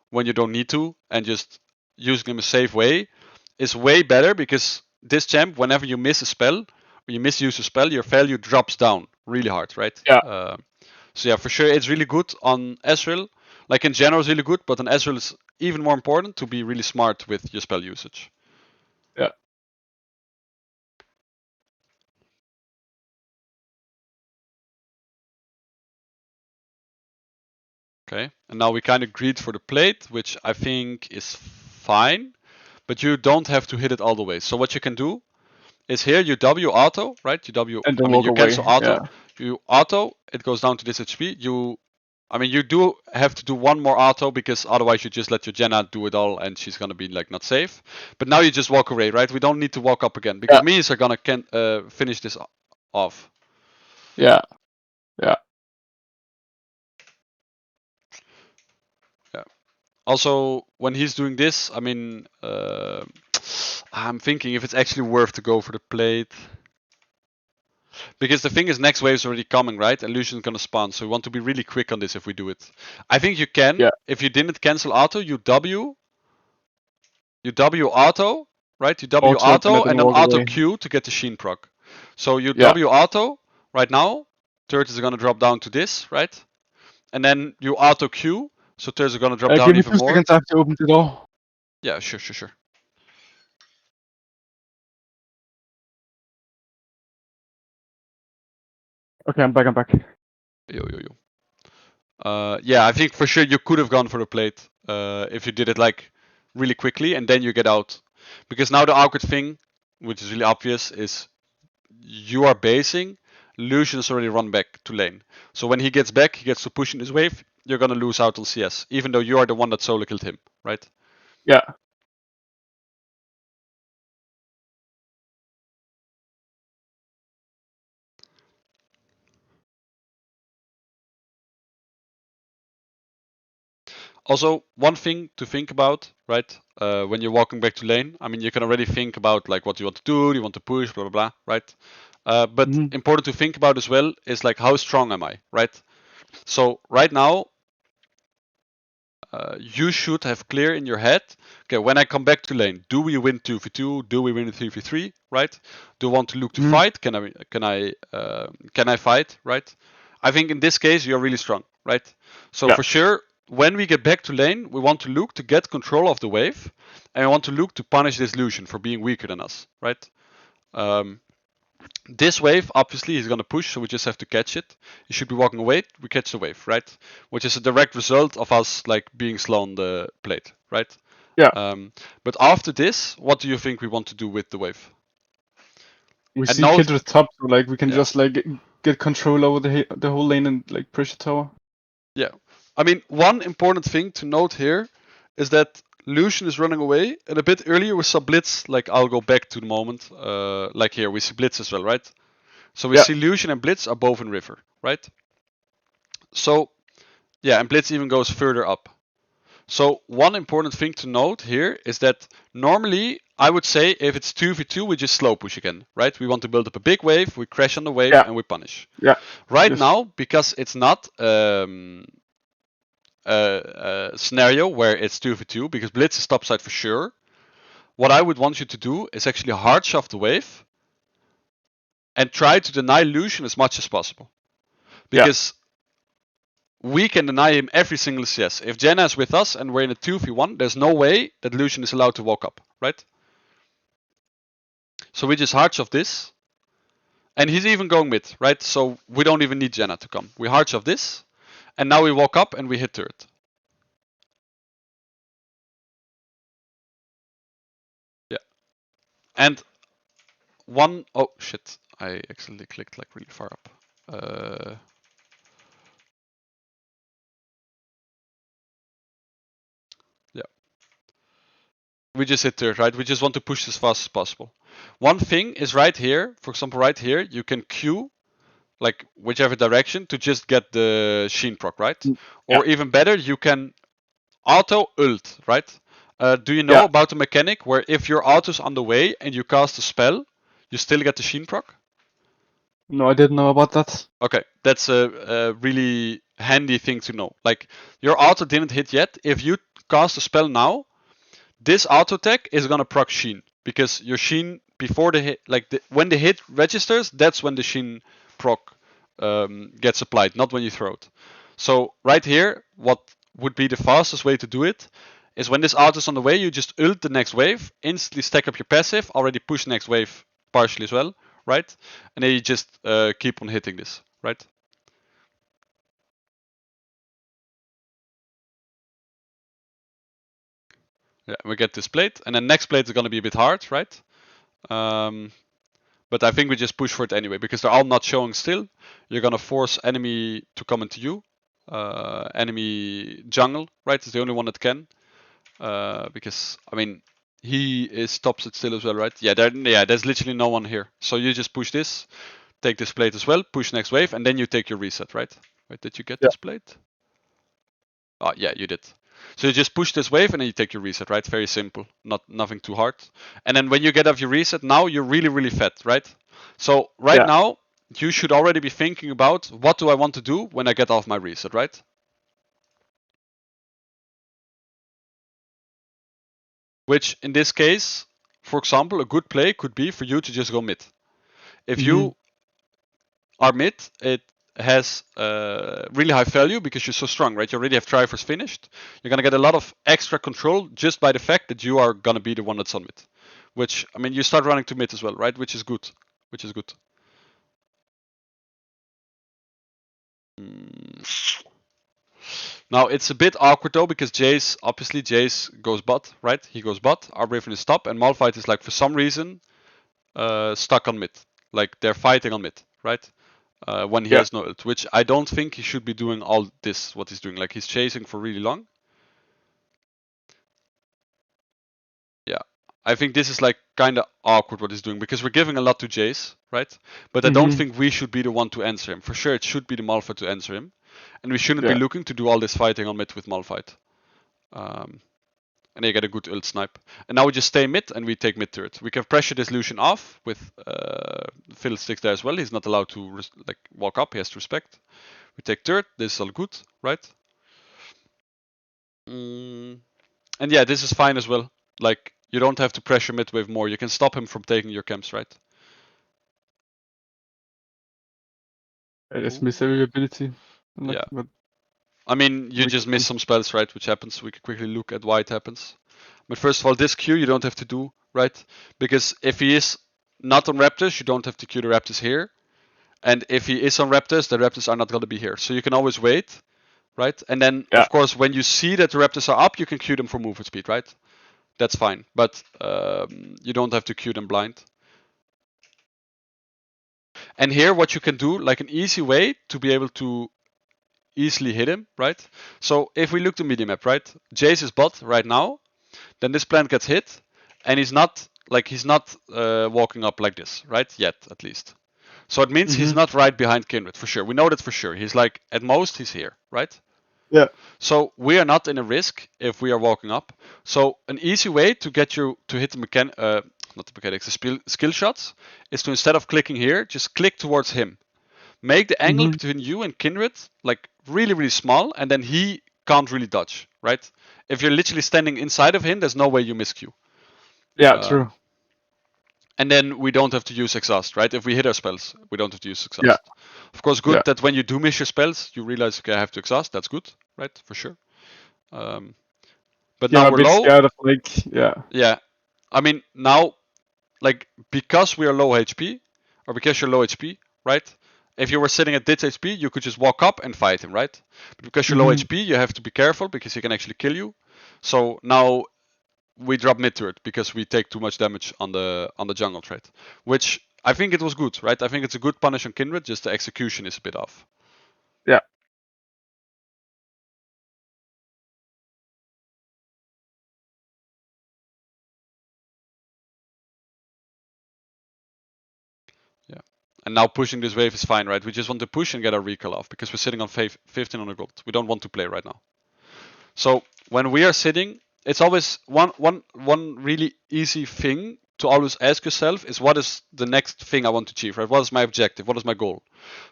when you don't need to and just using them a safe way is way better, because this champ, whenever you miss a spell or you misuse a spell, your value drops down really hard, right? So yeah, for sure, it's really good on Ezreal. Like in general, it's really good, but on Ezreal, it's even more important to be really smart with your spell usage. Yeah. Okay, and now we kind of greed for the plate, which I think is fine, but you don't have to hit it all the way. So what you can do is here you W auto, right? You W, and then I mean, walk you away. cancel auto, you auto, it goes down to this HP. I mean, you do have to do one more auto, because otherwise you just let your Jenna do it all and she's gonna be like not safe. But now you just walk away, right? We don't need to walk up again, because minions are gonna finish this off. Yeah. Also, when he's doing this, I mean, I'm thinking if it's actually worth to go for the plate. Because the thing is, next wave is already coming, right? And Lucian's gonna spawn, so we want to be really quick on this if we do it. I think you can, if you didn't cancel auto, you W auto, right? You W auto and then auto Q to get the Sheen proc. So you W auto right now, turret is gonna drop down to this, right? And then you auto Q, so turrets are gonna drop down give me even 2 more. seconds, I have to open the door. Yeah, sure. Okay, I'm back. Yo. Yeah, I think for sure you could have gone for the plate if you did it like really quickly and then you get out. Because now the awkward thing, which is really obvious, is you are basing Lucian has already run back to lane. So when he gets back, he gets to push in his wave, you're gonna lose out on CS, even though you are the one that solo killed him, right? Yeah. Also, one thing to think about, right? When you're walking back to lane, I mean, you can already think about like what you want to do, you want to push, blah blah blah, right? But important to think about as well is like how strong am I, right? So right now, you should have clear in your head, okay, when I come back to lane, do we win 2v2? Do we win 3v3? Right? Do I want to look to fight? Can I fight? Right? I think in this case you're really strong, right? So for sure, when we get back to lane, we want to look to get control of the wave, and we want to look to punish this Lucian for being weaker than us, right? This wave, obviously, he's going to push, so we just have to catch it. He should be walking away, we catch the wave, right? Which is a direct result of us like being slow on the plate, right? Yeah. But after this, what do you think we want to do with the wave? We And see now, Kindred top, so like we can yeah. just like get control over the whole lane and like pressure tower. Yeah. I mean, one important thing to note here is that Lucian is running away, and a bit earlier we saw Blitz. Like, I'll go back to the moment. Like here, we see Blitz as well, right? So we see Lucian and Blitz are both in river, right? So, yeah, and Blitz even goes further up. So one important thing to note here is that normally I would say if it's 2v2, we just slow push again, right? We want to build up a big wave, we crash on the wave, and we punish. Yeah. Right now, because it's not a scenario where it's 2v2, because Blitz is topside for sure, what I would want you to do is actually hard shove the wave and try to deny Lucian as much as possible. Because we can deny him every single CS. If Jenna is with us and we're in a 2v1, there's no way that Lucian is allowed to walk up, right? So we just hard shove this. And he's even going mid, right? So we don't even need Jenna to come. We hard shove this. And now we walk up and we hit turret. Yeah. And one... Oh, shit. I accidentally clicked like really far up. Yeah. We just hit turret, right? We just want to push as fast as possible. One thing is right here. For example, right here, you can Q like whichever direction to just get the Sheen proc, right? Or even better, you can auto ult, right? Do you know about the mechanic where if your auto's on the way and you cast a spell, you still get the Sheen proc? No, I didn't know about that. Okay, that's a really handy thing to know. Like your auto didn't hit yet. If you cast a spell now, this auto tech is gonna proc Sheen because your Sheen before the hit, like when the hit registers, that's when the Sheen proc gets applied, not when you throw it. So right here, what would be the fastest way to do it is when this auto is on the way, you just ult the next wave, instantly stack up your passive, already push next wave partially as well, right? And then you just keep on hitting this, right? Yeah, we get this plate, and then next plate is gonna be a bit hard, right? But I think we just push for it anyway because they're all not showing still. You're gonna force enemy to come into you. Enemy jungle, right? Is the only one that can. Because I mean he stops it still as well, right? Yeah, there's literally no one here. So you just push this, take this plate as well, push next wave, and then you take your reset, right? Wait, did you get this plate? Oh yeah, you did. So you just push this wave and then you take your reset, right? Very simple, nothing too hard. And then when you get off your reset, now you're really fat, right? So right now you should already be thinking about what do I want to do when I get off my reset, right? Which in this case, for example, a good play could be for you to just go mid. If you are mid, it has really high value because you're so strong, right? You already have Triforce finished. You're gonna get a lot of extra control just by the fact that you are gonna be the one that's on mid. Which I mean, you start running to mid as well, right? Which is good. Which is good. Now it's a bit awkward though because Jace, obviously Jace goes bot, right? He goes bot. Arbraven is top, and Malphite is like for some reason stuck on mid. Like they're fighting on mid, right? when he has no ult, which I don't think he should be doing all this, what he's doing. Like, he's chasing for really long. Yeah. I think this is like kind of awkward what he's doing, because we're giving a lot to Jace, right? But I don't think we should be the one to answer him. For sure, it should be the Malphite to answer him. And we shouldn't be looking to do all this fighting on mid with Malphite. And they get a good ult snipe. And now we just stay mid and we take mid turret. We can pressure this Lucian off with Fiddlesticks there as well. He's not allowed to like walk up. He has to respect. We take turret. This is all good, right? And yeah, this is fine as well. Like, you don't have to pressure mid wave more. You can stop him from taking your camps, right? It's miss every ability. Yeah. I mean, you just miss some spells, right? Which happens. We can quickly look at why it happens. But first of all, this Q you don't have to do, right? Because if he is not on Raptors, you don't have to Q the Raptors here. And if he is on Raptors, the Raptors are not going to be here. So you can always wait, right? And then, of course, when you see that the Raptors are up, you can Q them for movement speed, right? That's fine. But you don't have to Q them blind. And here, what you can do, like an easy way to be able to easily hit him, right? So if we look to midi map, right? Jace is bot right now. Then this plant gets hit, and he's not walking up like this, right? Yet, at least. So it means he's not right behind Kindred for sure. We know that for sure. He's like, at most he's here, right? Yeah. So we are not in a risk if we are walking up. So an easy way to get you to hit the not the mechanics, the skill shots, is to, instead of clicking here, just click towards him. Make the angle between you and Kindred like really, really small, and then he can't really dodge, right? If you're literally standing inside of him, there's no way you miss Q. Yeah, true. And then we don't have to use exhaust, right? If we hit our spells, we don't have to use exhaust. Yeah. Of course, good that when you do miss your spells, you realize, okay, I have to exhaust. That's good, right? For sure. But now we're low. Scared of, like, yeah. I mean, now, like, because we are low HP, or because you're low HP, right? If you were sitting at this HP, you could just walk up and fight him, right? But because you're low HP, you have to be careful because he can actually kill you. So now we drop mid turret because we take too much damage on the jungle trade, which I think it was good, right? I think it's a good punish on Kindred. Just the execution is a bit off. Yeah. Yeah. And now pushing this wave is fine, right? We just want to push and get our recall off because we're sitting on 15 on the gold. We don't want to play right now. So when we are sitting, it's always one really easy thing to always ask yourself is, what is the next thing I want to achieve, right? What is my objective? What is my goal?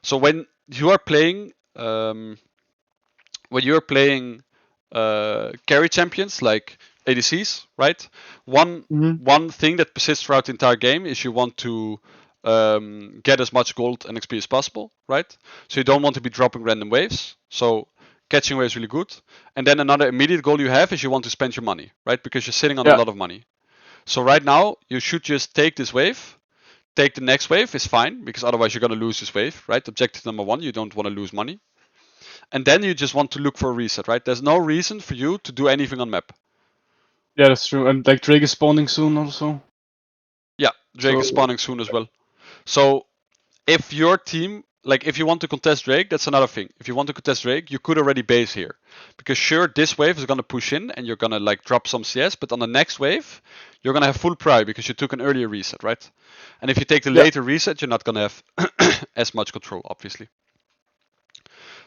So when you are playing carry champions like ADCs, right? One thing that persists throughout the entire game is you want to get as much gold and XP as possible, right? So you don't want to be dropping random waves. So catching waves is really good. And then another immediate goal you have is you want to spend your money, right? Because you're sitting on a lot of money. So right now you should just take this wave. Take the next wave is fine, because otherwise you're gonna lose this wave, right? Objective number one, you don't want to lose money. And then you just want to look for a reset, right? There's no reason for you to do anything on map. Yeah, that's true. And like Drake is spawning soon also. Yeah, Drake is spawning soon as well. So if your team, like if you want to contest Drake, that's another thing. If you want to contest Drake, you could already base here. Because sure, this wave is gonna push in and you're gonna like drop some CS, but on the next wave, you're gonna have full pry because you took an earlier reset, right? And if you take the later reset, you're not gonna have as much control, obviously.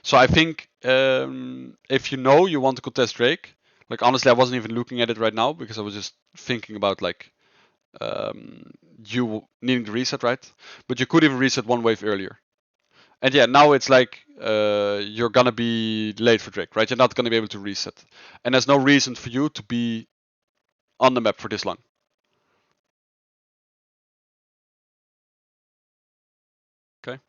So I think if you know you want to contest Drake, like honestly, I wasn't even looking at it right now because I was just thinking about like you needing to reset, right? But you could even reset one wave earlier. And yeah, now it's like you're gonna be late for Drake, right? You're not gonna be able to reset, and there's no reason for you to be on the map for this long. Okay.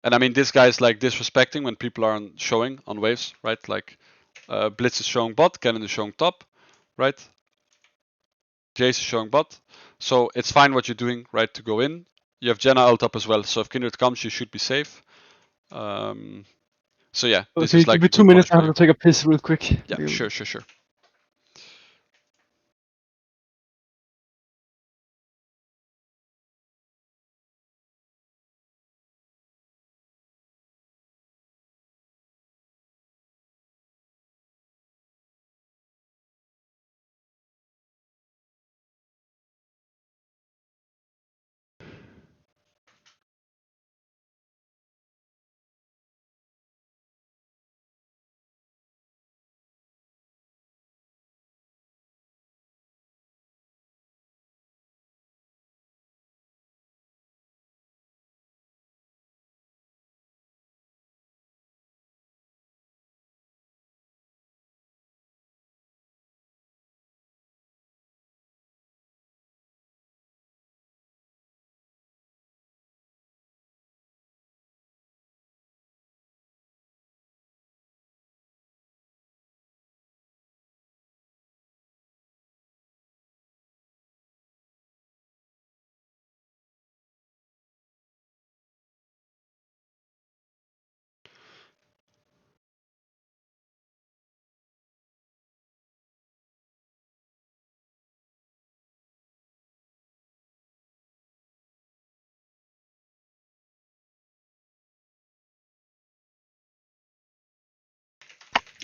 And I mean, this guy's like disrespecting when people aren't showing on waves, right? Like Blitz is showing bot, Cannon is showing top, right? Jace is showing bot. So it's fine what you're doing, right, to go in. You have Jenna ult up as well, so if Kindred comes, you should be safe. So yeah, this is like give me 2 minutes, I have to take a piss real quick. Yeah, sure.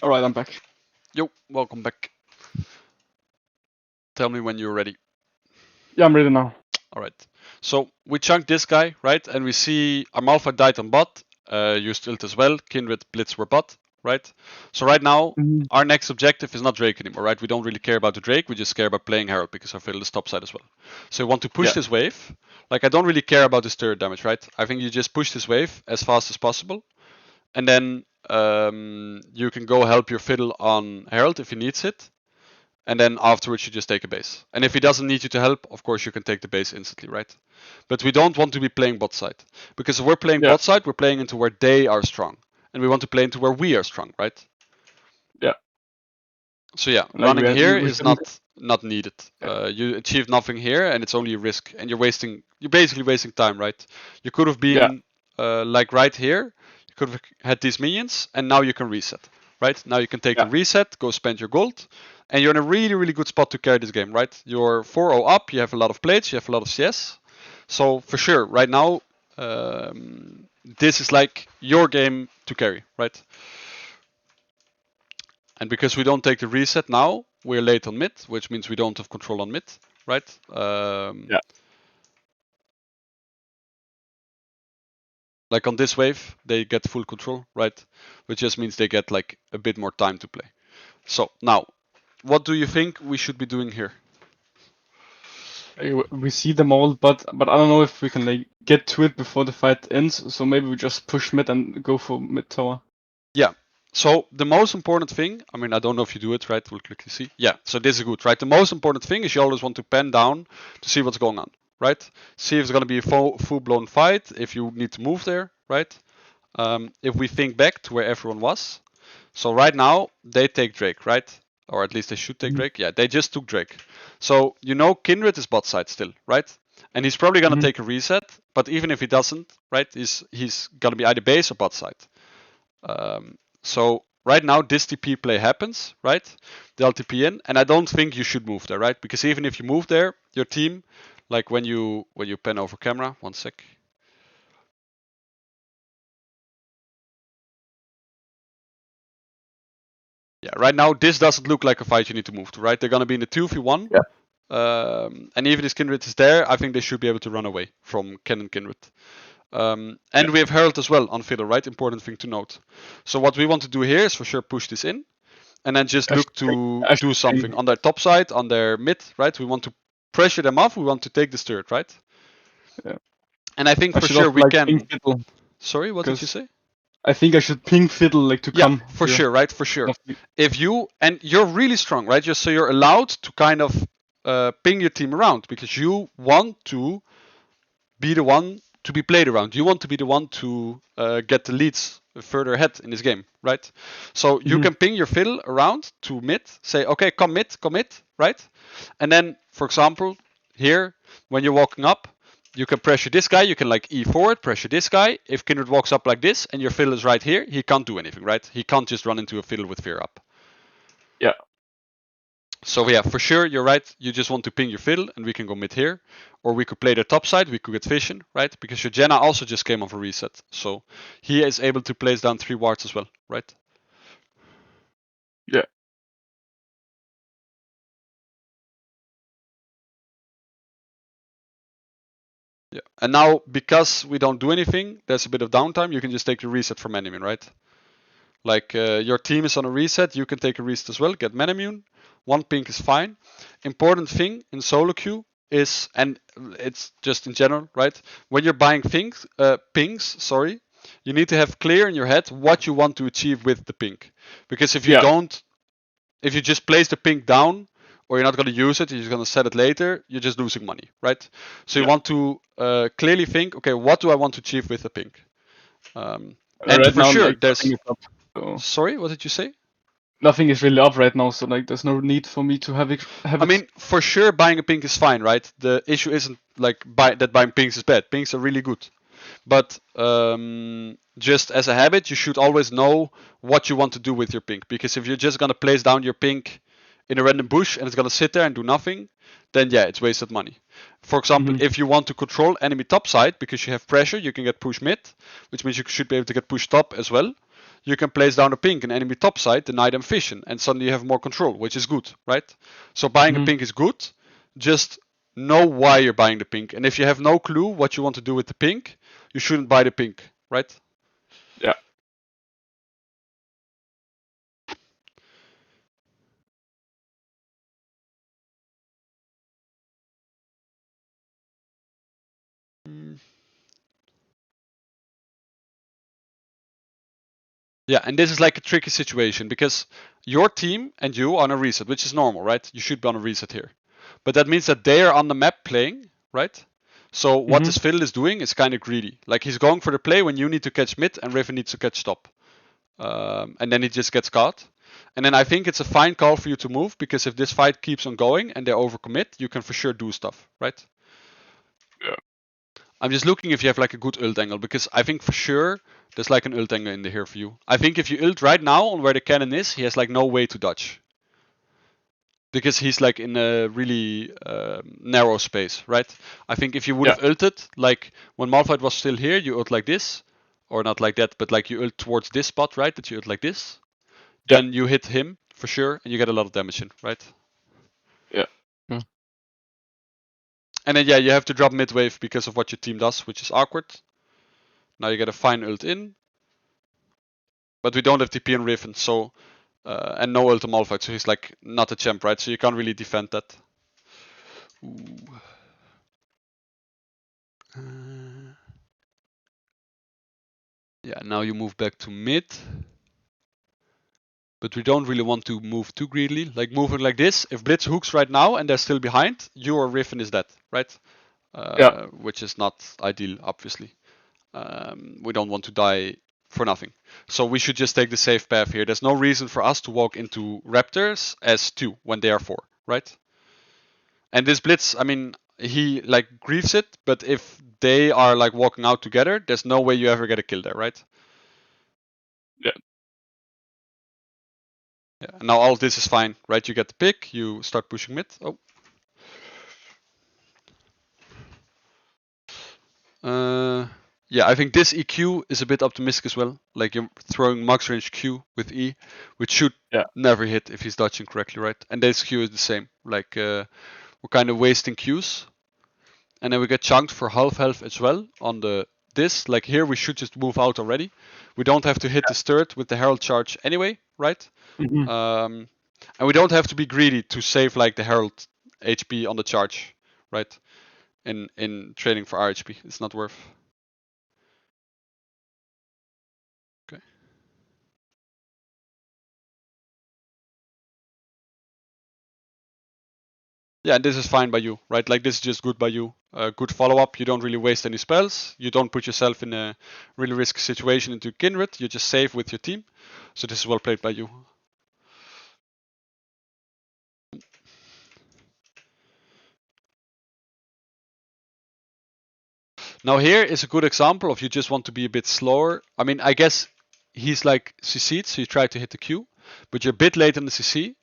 Alright, I'm back. Yo, welcome back. Tell me when you're ready. Yeah, I'm ready now. Alright. So we chunked this guy, right? And we see Amalfa died on bot. You stilt as well. Kindred, Blitz were bot, right? So right now, our next objective is not Drake anymore, right? We don't really care about the Drake. We just care about playing Herald because our fiddle is top side as well. So we want to push this wave. Like, I don't really care about this turret damage, right? I think you just push this wave as fast as possible. And then you can go help your fiddle on Herald if he needs it. And then afterwards you just take a base. And if he doesn't need you to help, of course you can take the base instantly, right? But we don't want to be playing bot side. Because if we're playing bot side, we're playing into where they are strong. And we want to play into where we are strong, right? Yeah. So yeah, Like running here is not needed. You achieve nothing here and it's only a risk. And you're basically wasting time, right? You could have been like right here. You could have had these minions and now you can reset, right? Now you can take a reset, go spend your gold. And you're in a really, really good spot to carry this game, right? You're 4-0 up, you have a lot of plates, you have a lot of CS. So for sure, right now, this is like your game to carry, right? And because we don't take the reset now, we're late on mid, which means we don't have control on mid, right? Like on this wave, they get full control, right? Which just means they get like a bit more time to play. So now, what do you think we should be doing here? We see them all, but I don't know if we can like get to it before the fight ends. So maybe we just push mid and go for mid tower. Yeah. So the most important thing, I mean, I don't know if you do it, right? We'll quickly see. Yeah. So this is good, right? The most important thing is you always want to pen down to see what's going on, right? See if it's going to be a full-blown fight, if you need to move there, right? If we think back to where everyone was. So right now, they take Drake, right? Or at least they should take Drake. Yeah, they just took Drake. So you know Kindred is bot side still, right? And he's probably going to take a reset. But even if he doesn't, right, he's going to be either base or bot side. So right now this TP play happens, right? They'll TP in, and I don't think you should move there, right? Because even if you move there, your team, like when you pen over camera, one sec. Yeah, right now this doesn't look like a fight you need to move to, right? They're gonna be in the 2v1. Yeah. And even if Kindred is there, I think they should be able to run away from Ken and Kindred. And we have Herald as well on fiddle, right? Important thing to note. So what we want to do here is for sure push this in. And then just look to do something on their top side, on their mid, right? We want to pressure them off. We want to take this turret, right? Yeah. And I think for sure we can. Fiddle, sorry, what did you say? I think I should ping fiddle like to come. Yeah, for sure, right? For sure. If you and you're really strong, right? Just so you're allowed to kind of ping your team around because you want to be the one to be played around. You want to be the one to get the leads further ahead in this game, right? So you can ping your fiddle around to mid, say, okay, come mid, right? And then, for example, here, when you're walking up, you can pressure this guy, you can like E forward, pressure this guy. If Kindred walks up like this and your fiddle is right here, he can't do anything, right? He can't just run into a fiddle with fear up. Yeah. So yeah, for sure, you're right. You just want to ping your fiddle and we can go mid here. Or we could play the top side, we could get vision, right? Because your Jenna also just came off a reset. So he is able to place down 3 wards as well, right? Yeah. Yeah. And now, because we don't do anything, there's a bit of downtime. You can just take a reset from Manimune, right? Like your team is on a reset, you can take a reset as well, get Manimune. 1 ping is fine. Important thing in solo queue is, and it's just in general, right? When you're buying pings, you need to have clear in your head what you want to achieve with the ping. Because if you don't, if you just place the ping down, or you're not going to use it, you're just going to set it later, you're just losing money, right? So you want to clearly think, okay, what do I want to achieve with the ping? And right for now, sure, like, there's... so. Sorry, what did you say? Nothing is really up right now, so like there's no need for me to have it. I mean, for sure, buying a pink is fine, right? The issue isn't like that buying pinks is bad. Pinks are really good, but just as a habit, you should always know what you want to do with your pink. Because if you're just gonna place down your pink in a random bush and it's gonna sit there and do nothing, then yeah, it's wasted money. For example, if you want to control enemy top side because you have pressure, you can get push mid, which means you should be able to get push top as well. you can place down a pink in enemy top side, deny them vision, and suddenly you have more control, which is good, right? So buying a pink is good. Just know why you're buying the pink, and if you have no clue what you want to do with the pink, you shouldn't buy the pink, right? Yeah. Yeah, and this is like a tricky situation because your team and you are on a reset, which is normal, right? You should be on a reset here. But that means that they are on the map playing, right? So what this fiddle is doing is kind of greedy. Like he's going for the play when you need to catch mid and Riven needs to catch top. And then he just gets caught. And then I think it's a fine call for you to move because if this fight keeps on going and they overcommit, you can for sure do stuff, right? Yeah. I'm just looking if you have like a good ult angle because I think for sure there's like an ult angle in here for you. I think if you ult right now on where the cannon is, he has like no way to dodge. Because he's like in a really narrow space, right? I think if you would have ulted, like when Malphite was still here, you ult like this. Or not like that, but like you ult towards this spot, right? That you ult like this. Then you hit him for sure and you get a lot of damage in, right? Yeah. And then yeah, you have to drop mid wave because of what your team does, which is awkward. Now you get a fine ult in. But we don't have TP and Riven, so and no ult on Malphite, so he's like not a champ, right? So you can't really defend that. Yeah, now you move back to mid. But we don't really want to move too greedily. Like moving like this, if Blitz hooks right now and they're still behind, your Riven is dead, right? Which is not ideal, obviously. We don't want to die for nothing. So we should just take the safe path here. There's no reason for us to walk into Raptors as 2 when they are 4, right? And this Blitz, I mean, he like grieves it, but if they are like walking out together, there's no way you ever get a kill there, right? Yeah. Yeah. And now all of this is fine, right? You get the pick, you start pushing mid. Oh. Yeah, I think this EQ is a bit optimistic as well. Like you're throwing max range Q with E, which should never hit if he's dodging correctly, right? And this Q is the same. Like we're kind of wasting Qs. And then we get chunked for half health as well on the this. Like here we should just move out already. We don't have to hit this turret with the Herald charge anyway, right? And we don't have to be greedy to save like the Herald HP on the charge, right? In trading for RHP. It's not worth. Okay. Yeah, and this is fine by you, right? Like this is just good by you. Good follow-up. You don't really waste any spells. You don't put yourself in a really risky situation into Kindred. You're just safe with your team. So this is well played by you. Now here is a good example of you just want to be a bit slower. I mean, I guess he's like CC'd, so you try to hit the Q, but you're a bit late on the CC.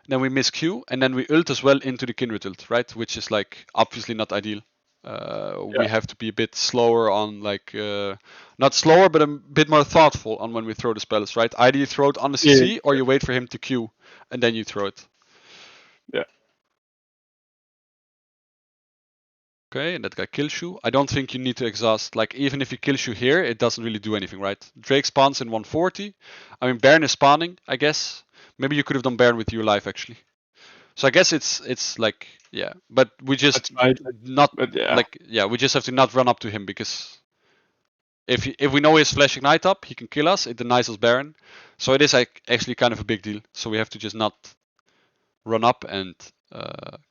Then we miss Q, and then we ult as well into the Kindred ult, right? Which is like obviously not ideal. We have to be a bit slower on like, not slower, but a bit more thoughtful on when we throw the spells, right? Either you throw it on the CC or you wait for him to Q, and then you throw it. Yeah. Okay, and that guy kills you. I don't think you need to exhaust. Like, even if he kills you here, it doesn't really do anything, right? Drake spawns in 140. I mean, Baron is spawning, I guess. Maybe you could have done Baron with your life, actually. So I guess it's like, yeah. But we just not, like, yeah, we just have to not run up to him because if we know he's flashing Knight up, he can kill us. It denies us Baron. So it is like actually kind of a big deal. So we have to just not run up and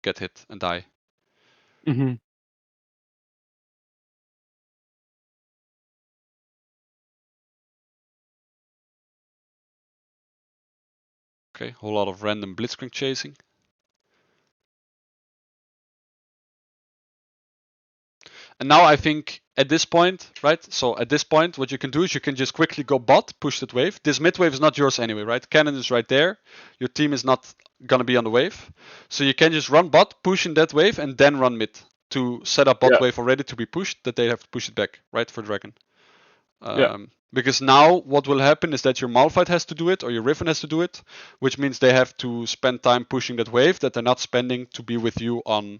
get hit and die. Okay, whole lot of random blitzcrank chasing. And now I think at this point, right? So at this point, what you can do is you can just quickly go bot, push that wave. This mid wave is not yours anyway, right? Cannon is right there. Your team is not gonna be on the wave. So you can just run bot, push in that wave, and then run mid to set up bot wave already to be pushed, that they have to push it back, right? For Dragon. Because now what will happen is that your Malphite has to do it or your Riven has to do it, which means they have to spend time pushing that wave that they're not spending to be with you on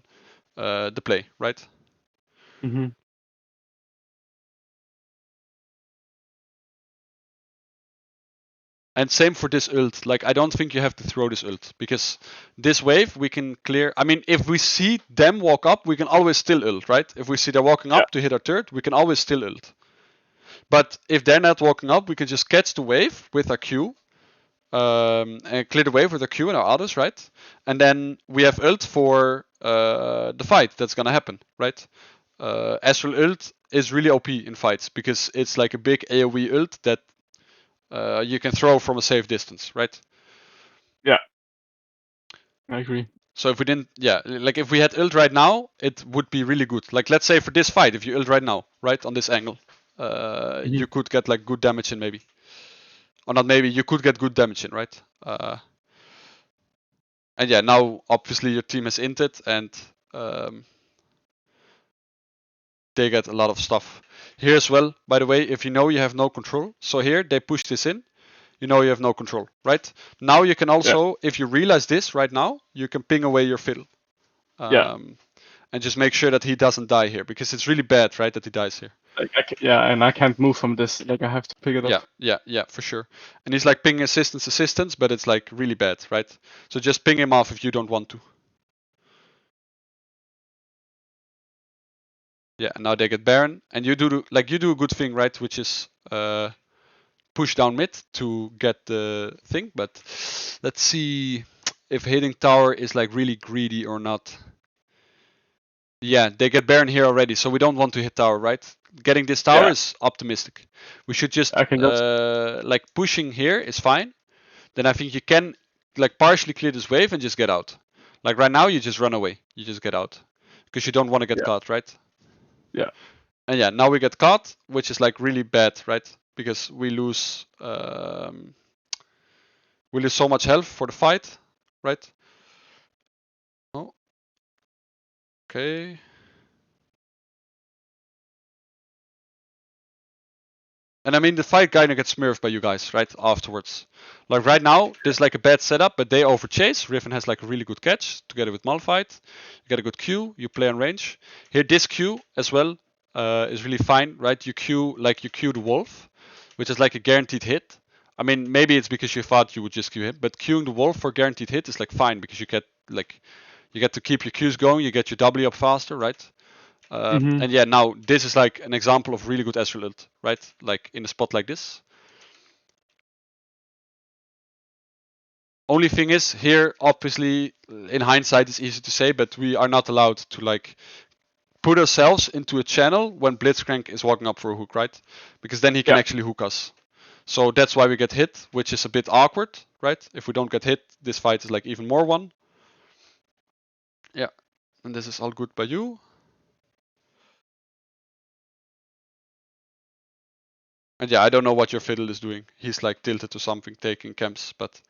the play, right? Mm-hmm. And same for this ult. Like, I don't think you have to throw this ult because this wave we can clear. I mean, if we see them walk up, we can always still ult, right? If we see they're walking up to hit our turret, we can always still ult. But if they're not walking up, we can just catch the wave with our Q and clear the wave with our Q and our others, right? And then we have ult for the fight that's gonna happen, right? Ezreal ult is really OP in fights because it's like a big AoE ult that you can throw from a safe distance, right? Yeah, I agree. So if we didn't, yeah, like if we had ult right now, it would be really good. Like let's say for this fight, if you ult right now, right on this angle, you could get like good damage in maybe, or not maybe, you could get good damage in, right? And yeah, now obviously your team has inted and they get a lot of stuff. Here as well, by the way, if you know you have no control, so here they push this in, you know you have no control, right? Now you can also, if you realize this right now, you can ping away your fiddle. And just make sure that he doesn't die here because it's really bad, right, that he dies here. Like and I can't move from this. Like I have to pick it up. Yeah, for sure. And he's like ping assistance, but it's like really bad, right? So just ping him off if you don't want to. Yeah, and now they get Baron, and you do a good thing, right? Which is push down mid to get the thing. But let's see if hitting tower is like really greedy or not. Yeah, they get Baron here already, so we don't want to hit tower, right? Getting this tower is optimistic. We should just like pushing here is fine. Then I think you can like partially clear this wave and just get out. Like right now, you just run away. You just get out because you don't want to get caught, right? Yeah. And yeah, now we get caught, which is like really bad, right? Because we lose so much health for the fight, right? Oh, okay. And I mean, the fight kind of gets smurfed by you guys, right? Afterwards. Like right now, there's like a bad setup, but they overchase. Riven has like a really good catch together with Malphite. You get a good Q, you play on range. Here, this Q as well is really fine, right? You Q the Wolf, which is like a guaranteed hit. I mean, maybe it's because you thought you would just Q him, but Qing the Wolf for guaranteed hit is like fine because you get to keep your Qs going, you get your W up faster, right? And yeah, now this is like an example of really good Ezreal ult, right? Like in a spot like this. Only thing is here, obviously, in hindsight, it's easy to say, but we are not allowed to like put ourselves into a channel when Blitzcrank is walking up for a hook, right? Because then he can actually hook us. So that's why we get hit, which is a bit awkward, right? If we don't get hit, this fight is like even more one. Yeah, and this is all good by you. And yeah, I don't know what your fiddle is doing. He's like tilted to something, taking camps, but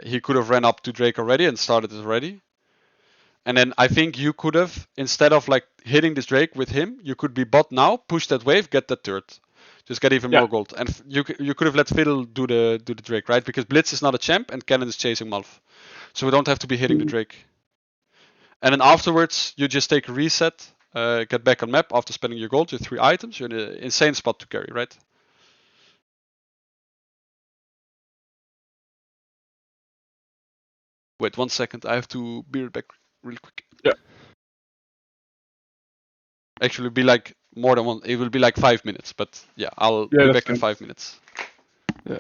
he could have ran up to Drake already and started it already. And then I think you could have, instead of like hitting this Drake with him, you could be bot now, push that wave, get that turret. Just get even more gold. And you could have let Fiddle do the Drake, right? Because Blitz is not a champ and Cannon is chasing Malf. So we don't have to be hitting the Drake. And then afterwards, you just take a reset, get back on map after spending your gold, your 3 items. You're in an insane spot to carry, right? Wait 1 second, I have to be right back real quick. Yeah. Actually, it'll be like more than one. It will be like 5 minutes, but yeah, I'll be back in 5 minutes. Yeah.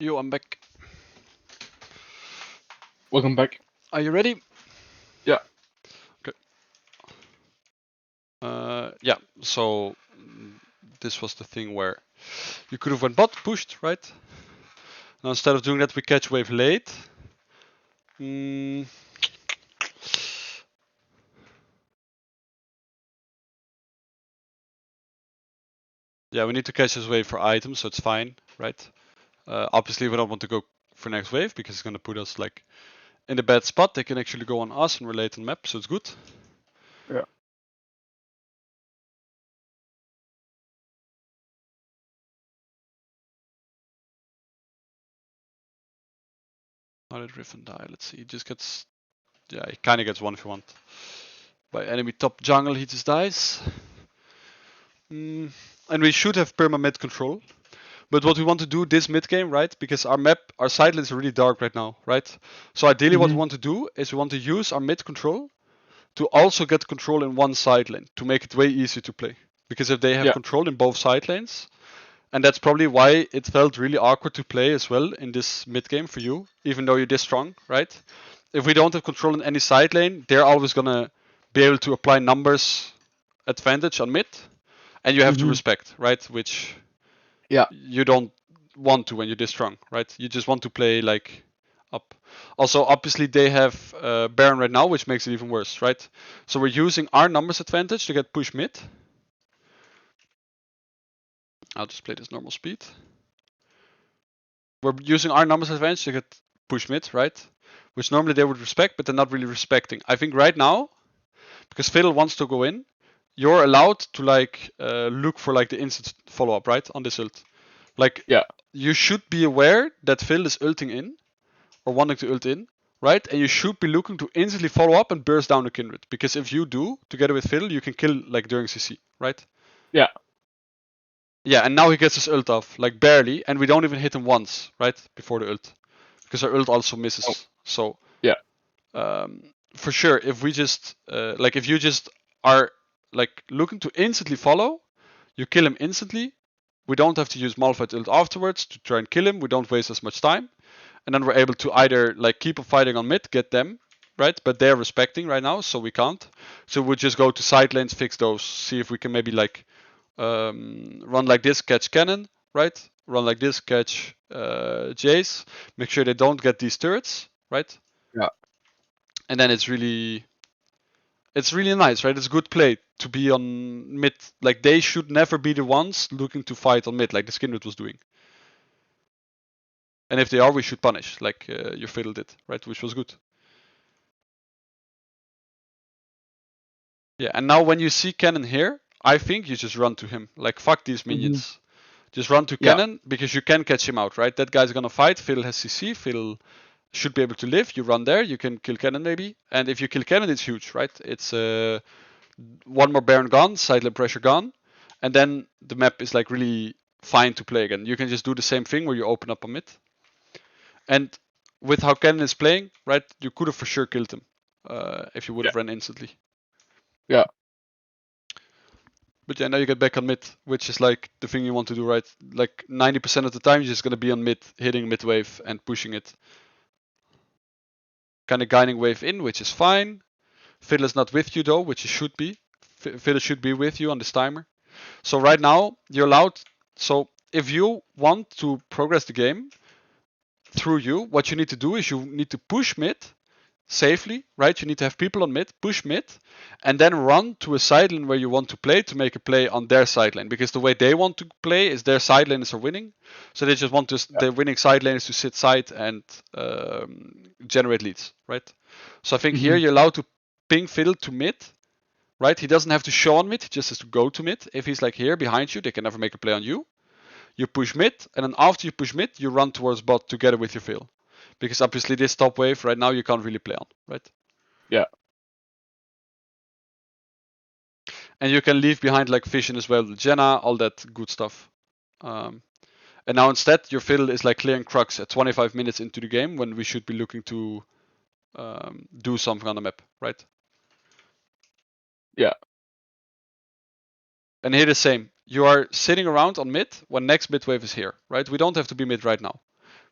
Yo, I'm back. Welcome back. Are you ready? Yeah. Okay. Yeah. So this was the thing where you could have went bot, pushed, right? Now instead of doing that, we catch wave late. Yeah, we need to catch this wave for items, so it's fine, right? Obviously, we don't want to go for next wave because it's gonna put us like in a bad spot. They can actually go on us and relate on map, so it's good. Yeah. How did Riven die? Let's see. He just gets, yeah, he kind of gets one if you want. By enemy top jungle, he just dies. And we should have perma mid control. But what we want to do this mid game, right? Because our map, our side lanes are really dark right now, right? So ideally, what we want to do is we want to use our mid control to also get control in one side lane to make it way easier to play. Because if they have control in both side lanes, and that's probably why it felt really awkward to play as well in this mid game for you, even though you're this strong, right? If we don't have control in any side lane, they're always gonna be able to apply numbers advantage on mid, and you have to respect, right? Which you don't want to when you're this strong, right? You just want to play like up. Also, obviously they have Baron right now, which makes it even worse, right? So we're using our numbers advantage to get push mid. I'll just play this normal speed. We're using our numbers advantage to get push mid, right? Which normally they would respect, but they're not really respecting. I think right now, because Fiddle wants to go in, you're allowed to like look for like the instant follow up, right? On this ult. Like you should be aware that Phil is ulting in or wanting to ult in, right? And you should be looking to instantly follow up and burst down the Kindred. Because if you do, together with Phil, you can kill like during CC, right? Yeah. Yeah, and now he gets his ult off, like barely, and we don't even hit him once, right? Before the ult. Because our ult also misses. So for sure, if we just like if you just are like looking to instantly follow, you kill him instantly. We don't have to use Malphite ult afterwards to try and kill him. We don't waste as much time, and then we're able to either like keep on fighting on mid, get them right, but they're respecting right now, so we can't. So we'll just go to side lanes, fix those, see if we can maybe like run like this, catch cannon, right? Run like this, catch Jace. Make sure they don't get these turrets, right? Yeah. And then it's really nice, right? It's good play to be on mid. Like they should never be the ones looking to fight on mid, like the Skindred was doing. And if they are, we should punish, like your Fiddle did, right? Which was good. Yeah, and now when you see Cannon here, I think you just run to him. Like fuck these minions. Just run to Cannon because you can catch him out, right? That guy's gonna fight. Fiddle has CC. Fiddle should be able to live. You run there. You can kill Cannon maybe. And if you kill Cannon, it's huge, right? It's one more Baron gone, side lane pressure gone, and then the map is like really fine to play again. You can just do the same thing where you open up a mid. And with how Cannon is playing, right, you could have for sure killed him if you would have ran instantly. Yeah. But yeah, now you get back on mid, which is like the thing you want to do, right? Like 90% of the time, you're just gonna be on mid, hitting mid wave and pushing it. Kind of guiding wave in, which is fine. Fiddler's not with you though, which it should be. Fiddler should be with you on this timer. So right now, you're allowed. So if you want to progress the game through you, what you need to do is you need to push mid safely, right? You need to have people on mid, push mid, and then run to a side lane where you want to play to make a play on their side lane. Because the way they want to play is their side laners are winning, so they just want to their winning side laners to sit side and generate leads, right? So I think here you're allowed to ping Fiddle to mid, right? He doesn't have to show on mid, he just has to go to mid. If he's like here behind you, they can never make a play on you. You push mid, and then after you push mid, you run towards bot together with your Fiddle. Because obviously this top wave right now you can't really play on, right? Yeah. And you can leave behind like Vision as well, Jenna, all that good stuff. And now instead your Fiddle is like clearing Crux at 25 minutes into the game when we should be looking to do something on the map, right? Yeah. And here the same. You are sitting around on mid when next mid wave is here, right? We don't have to be mid right now.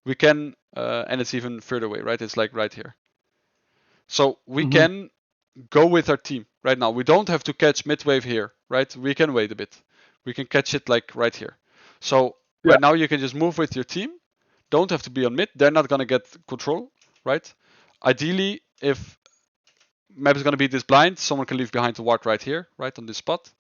we can, and it's even further away, right? It's like right here. So we can go with our team right now. We don't have to catch mid wave here, right? We can wait a bit. We can catch it like right here. So right now you can just move with your team. Don't have to be on mid. They're not gonna get control, right? Ideally, if map is gonna be this blind, someone can leave behind the ward right here, right on this spot.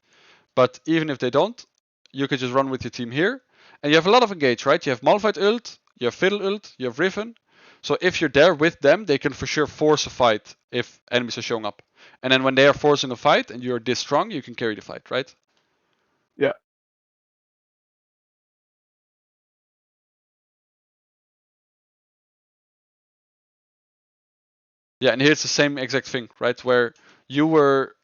But even if they don't, you can just run with your team here. And you have a lot of engage, right? You have Malphite ult, you have Fiddle ult, you have Riven. So if you're there with them, they can for sure force a fight if enemies are showing up. And then when they are forcing a fight and you're this strong, you can carry the fight, right? Yeah. Yeah, and here's the same exact thing, right? Where you're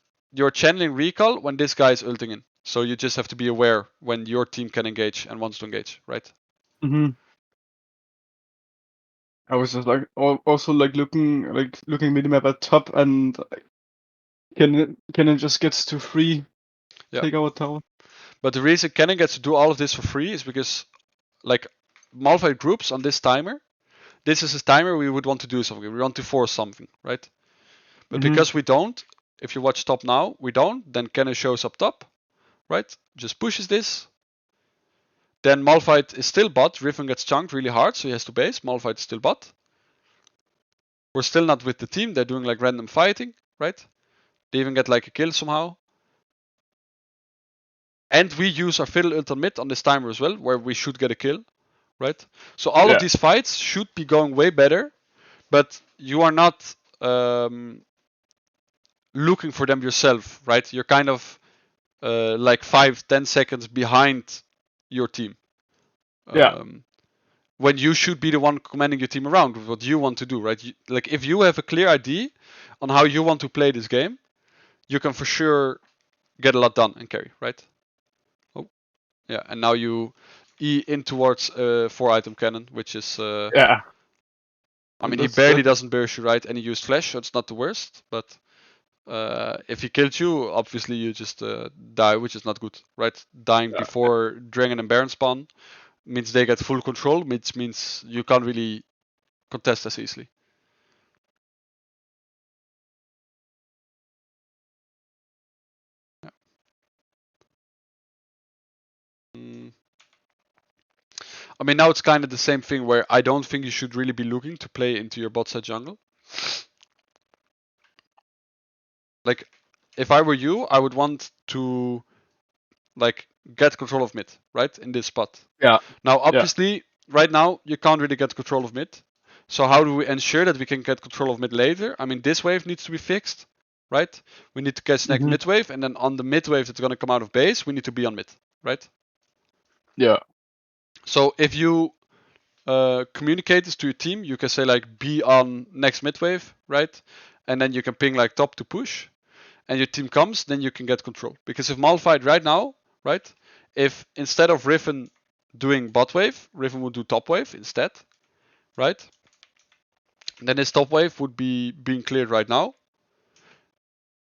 channeling recall when this guy is ulting in. So you just have to be aware when your team can engage and wants to engage, right? I was just like also like looking minimap at top, and Kennen just gets to free take our tower. But the reason Kennen gets to do all of this for free is because, like, Malphite groups on this timer, this is a timer we would want to do something. We want to force something, right? But because we don't, if you watch top now, we don't, then Kennen shows up top, right? Just pushes this. Then Malphite is still bot. Riven gets chunked really hard, so he has to base. Malphite is still bot. We're still not with the team. They're doing like random fighting, right? They even get like a kill somehow. And we use our Fiddle ult on mid on this timer as well, where we should get a kill, right? So all of these fights should be going way better, but you are not looking for them yourself, right? You're kind of like 5-10 seconds behind your team. When you should be the one commanding your team around with what you want to do, right? Like if you have a clear idea on how you want to play this game, you can for sure get a lot done and carry, right? Oh, yeah, and now you E in towards 4-item cannon, which is I mean, he barely doesn't burst you, right? And he used flash, so it's not the worst. But if he killed you, obviously you just die, which is not good, right? Dying before Dragon and Baron spawn means they get full control, which means you can't really contest as easily. I mean, now it's kind of the same thing where I don't think you should really be looking to play into your bot side jungle. Like, if I were you, I would want to like get control of mid, right? In this spot. Yeah. Now, obviously, right now you can't really get control of mid. So how do we ensure that we can get control of mid later? I mean, this wave needs to be fixed, right? We need to catch next mid wave, and then on the mid wave that's gonna come out of base, we need to be on mid, right? Yeah. So if you communicate this to your team, you can say like be on next mid wave, right? And then you can ping like top to push, and your team comes, then you can get control. Because if Malphite right now, right, if instead of Riven doing bot wave, Riven would do top wave instead, right? Then his top wave would be being cleared right now.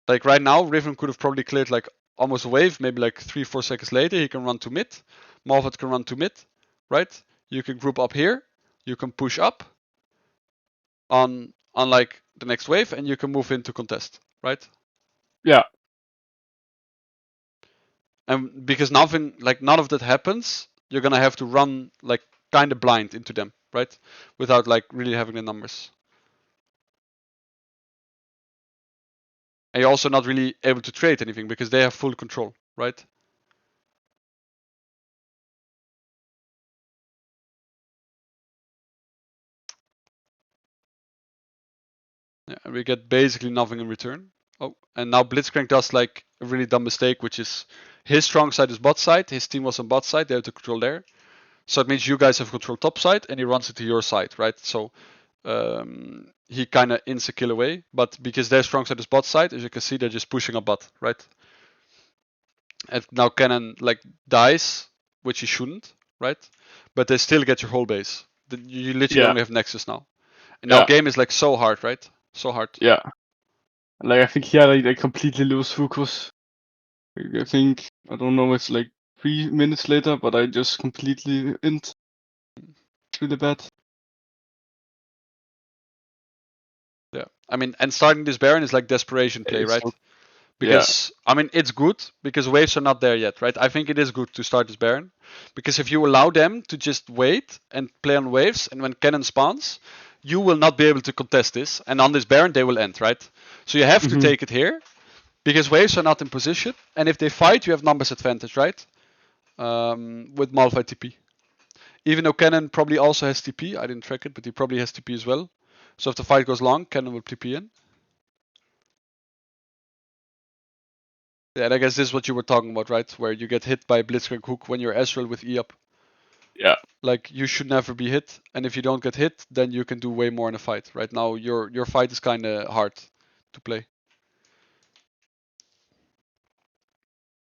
Like right now, Riven could have probably cleared like almost a wave, maybe like 3-4 seconds later, he can run to mid. Malphite can run to mid, right? You can group up here, you can push up on like the next wave, and you can move into contest, right? Yeah. And because none of that happens, you're gonna have to run like kind of blind into them, right? Without like really having the numbers. And you're also not really able to trade anything because they have full control, right? Yeah, and we get basically nothing in return. Oh, and now Blitzcrank does like a really dumb mistake, which is his strong side is bot side. His team was on bot side. They have to control there. So it means you guys have control top side, and he runs it to your side, right? So he kind of ins a kill away. But because their strong side is bot side, as you can see, they're just pushing a bot, right? And now Cannon like dies, which he shouldn't, right? But they still get your whole base. You literally only have Nexus now. And now game is like so hard, right? So hard. Yeah. Like I think here they completely lose focus. I think I don't know, it's like 3 minutes later, but I just completely int. It's really bad. I mean, and starting this Baron is like desperation play, right? So, because I mean it's good because waves are not there yet, right? I think it is good to start this Baron because if you allow them to just wait and play on waves, and when cannon spawns, you will not be able to contest this, and on this Baron they will end, right? So you have to take it here because waves are not in position, and if they fight, you have numbers advantage, right? With Malphite TP. Even though Cannon probably also has TP, I didn't track it, but he probably has TP as well. So if the fight goes long, Cannon will TP in. Yeah, and I guess this is what you were talking about, right? Where you get hit by Blitzcrank Hook when you're Ezreal with E up. Yeah. Like you should never be hit, and if you don't get hit, then you can do way more in a fight. Right now, your fight is kind of hard to play.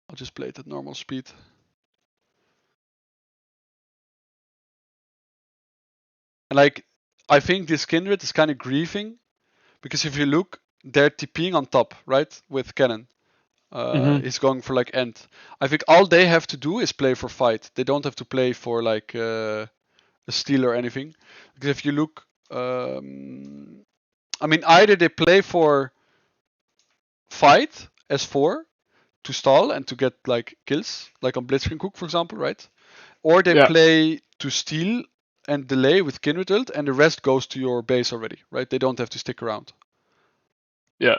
I'll just play it at normal speed. And like, I think this Kindred is kind of grieving because if you look, they're TPing on top, right? With Cannon. He's going for like end. I think all they have to do is play for fight. They don't have to play for like a steal or anything. Because if you look, I mean, either they play for fight as 4 to stall and to get like kills, like on Blitzcrank Cook, for example, right? Or they play to steal and delay with Kindred ult, and the rest goes to your base already, right? They don't have to stick around. Yeah.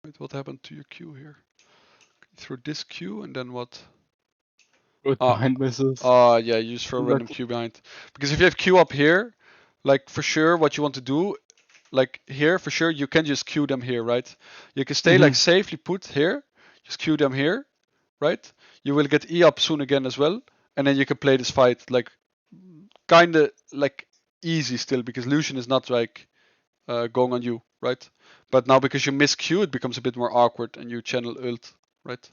Wait, what happened to your Q here? Through this Q and then what? With behind missiles. Yeah, you just throw a random Q behind. Because if you have Q up here, like for sure what you want to do, like here for sure you can just Q them here, right? You can stay like safely put here, just Q them here, right? You will get E up soon again as well, and then you can play this fight like kinda like easy still because Lucian is not like going on you, right? But now because you miss Q, it becomes a bit more awkward and you channel ult, right?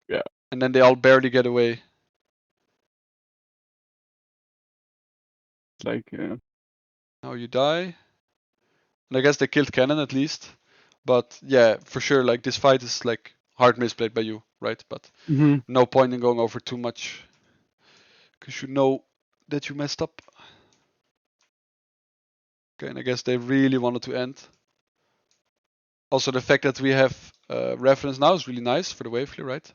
Yeah. And then they all barely get away. Like, Now you die. And I guess they killed Cannon at least. But yeah, for sure, like this fight is like hard misplayed by you, right? But no point in going over too much. Because you know that you messed up. Okay, and I guess they really wanted to end. Also, the fact that we have reference now is really nice for the wave clear, right?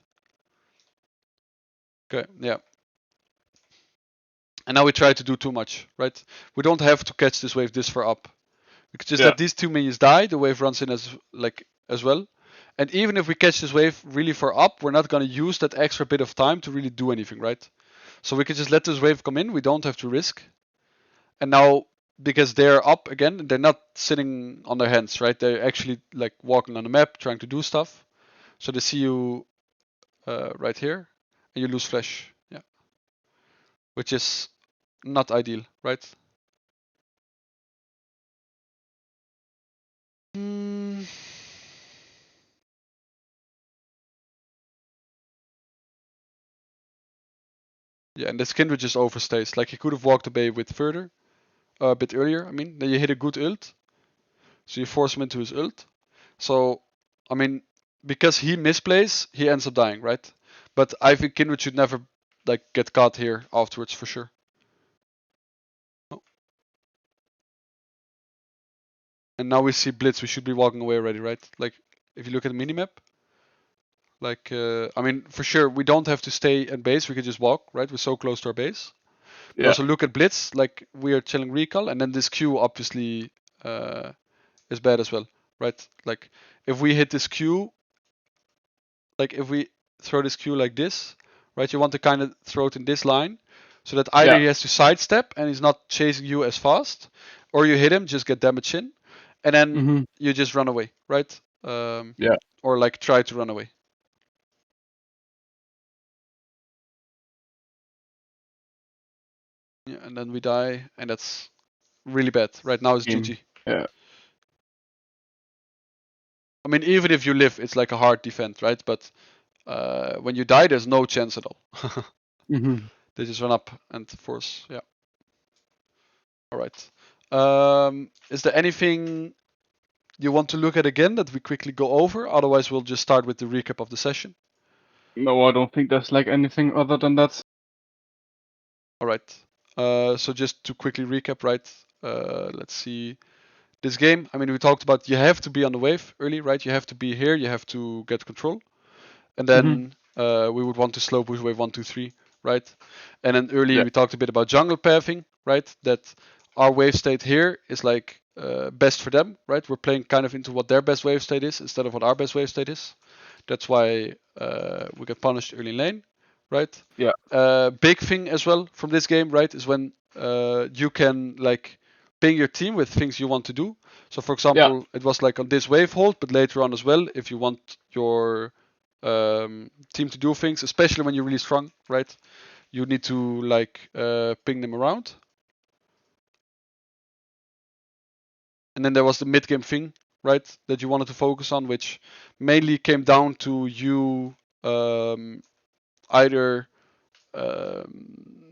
Okay, yeah. And now we try to do too much, right? We don't have to catch this wave this far up. We could just let these 2 minions die, the wave runs in as well. And even if we catch this wave really far up, we're not gonna use that extra bit of time to really do anything, right? So we could just let this wave come in, we don't have to risk. And now, because they're up again, they're not sitting on their hands, right? They're actually like walking on the map, trying to do stuff. So they see you right here, and you lose flash, yeah. Which is not ideal, right? Yeah, and this Kindred just overstays. Like he could have walked away with further, a bit earlier. I mean, then you hit a good ult, so you force him into his ult. So, I mean, because he misplays, he ends up dying, right? But I think Kindred should never like get caught here afterwards for sure. Oh. And now we see Blitz. We should be walking away already, right? Like if you look at the minimap, like I mean, for sure we don't have to stay at base. We can just walk, right? We're so close to our base. But also look at Blitz, like we are chilling recall, and then this Q obviously is bad as well, right? Like if we hit this Q, like if we throw this Q like this, right? You want to kind of throw it in this line, so that either he has to sidestep and he's not chasing you as fast, or you hit him, just get damage in, and then you just run away, right? Or like try to run away. Yeah, and then we die, and that's really bad. Right now it's GG. Yeah. I mean, even if you live, it's like a hard defense, right? But when you die, there's no chance at all. They just run up and force, yeah. All right. Is there anything you want to look at again that we quickly go over? Otherwise, we'll just start with the recap of the session. No, I don't think there's like anything other than that. All right. So just to quickly recap, right? Let's see. This game, I mean, we talked about you have to be on the wave early, right? You have to be here. You have to get control, and then we would want to slow push wave 1, 2, 3, right? And then earlier Yeah. we talked a bit about jungle pathing, right? That our wave state here is like best for them, right? We're playing kind of into what their best wave state is instead of what our best wave state is. That's why we get punished early in lane, right? Yeah. Big thing as well from this game, right, is when you can like ping your team with things you want to do. So for example, it was like on this wave hold, but later on as well, if you want your team to do things, especially when you're really strong, right, you need to like ping them around. And then there was the mid game thing, right, that you wanted to focus on, which mainly came down to you either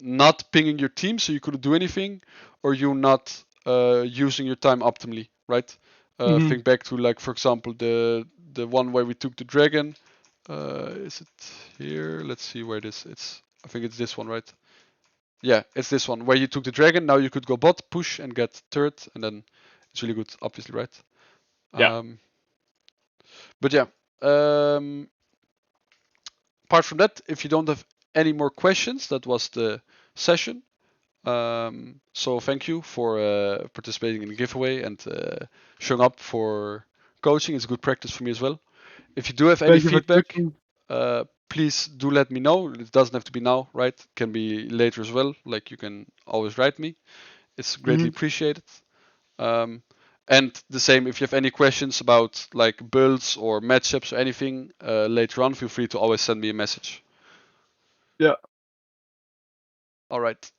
not pinging your team so you couldn't do anything, or you not using your time optimally, right? Think back to like, for example, the one where we took the dragon. Is it here? Let's see where this. I think it's this one, right? Yeah, it's this one where you took the dragon. Now you could go bot, push, and get turret, and then it's really good, obviously, right? Yeah. But yeah. Apart from that, if you don't have any more questions, that was the session. So thank you for participating in the giveaway and showing up for coaching. It's good practice for me as well. If you do have any Thank you for feedback, choosing. please do let me know. It doesn't have to be now, right? It can be later as well. Like you can always write me. It's greatly appreciated. And the same, if you have any questions about like builds or matchups or anything later on, feel free to always send me a message. Yeah. All right.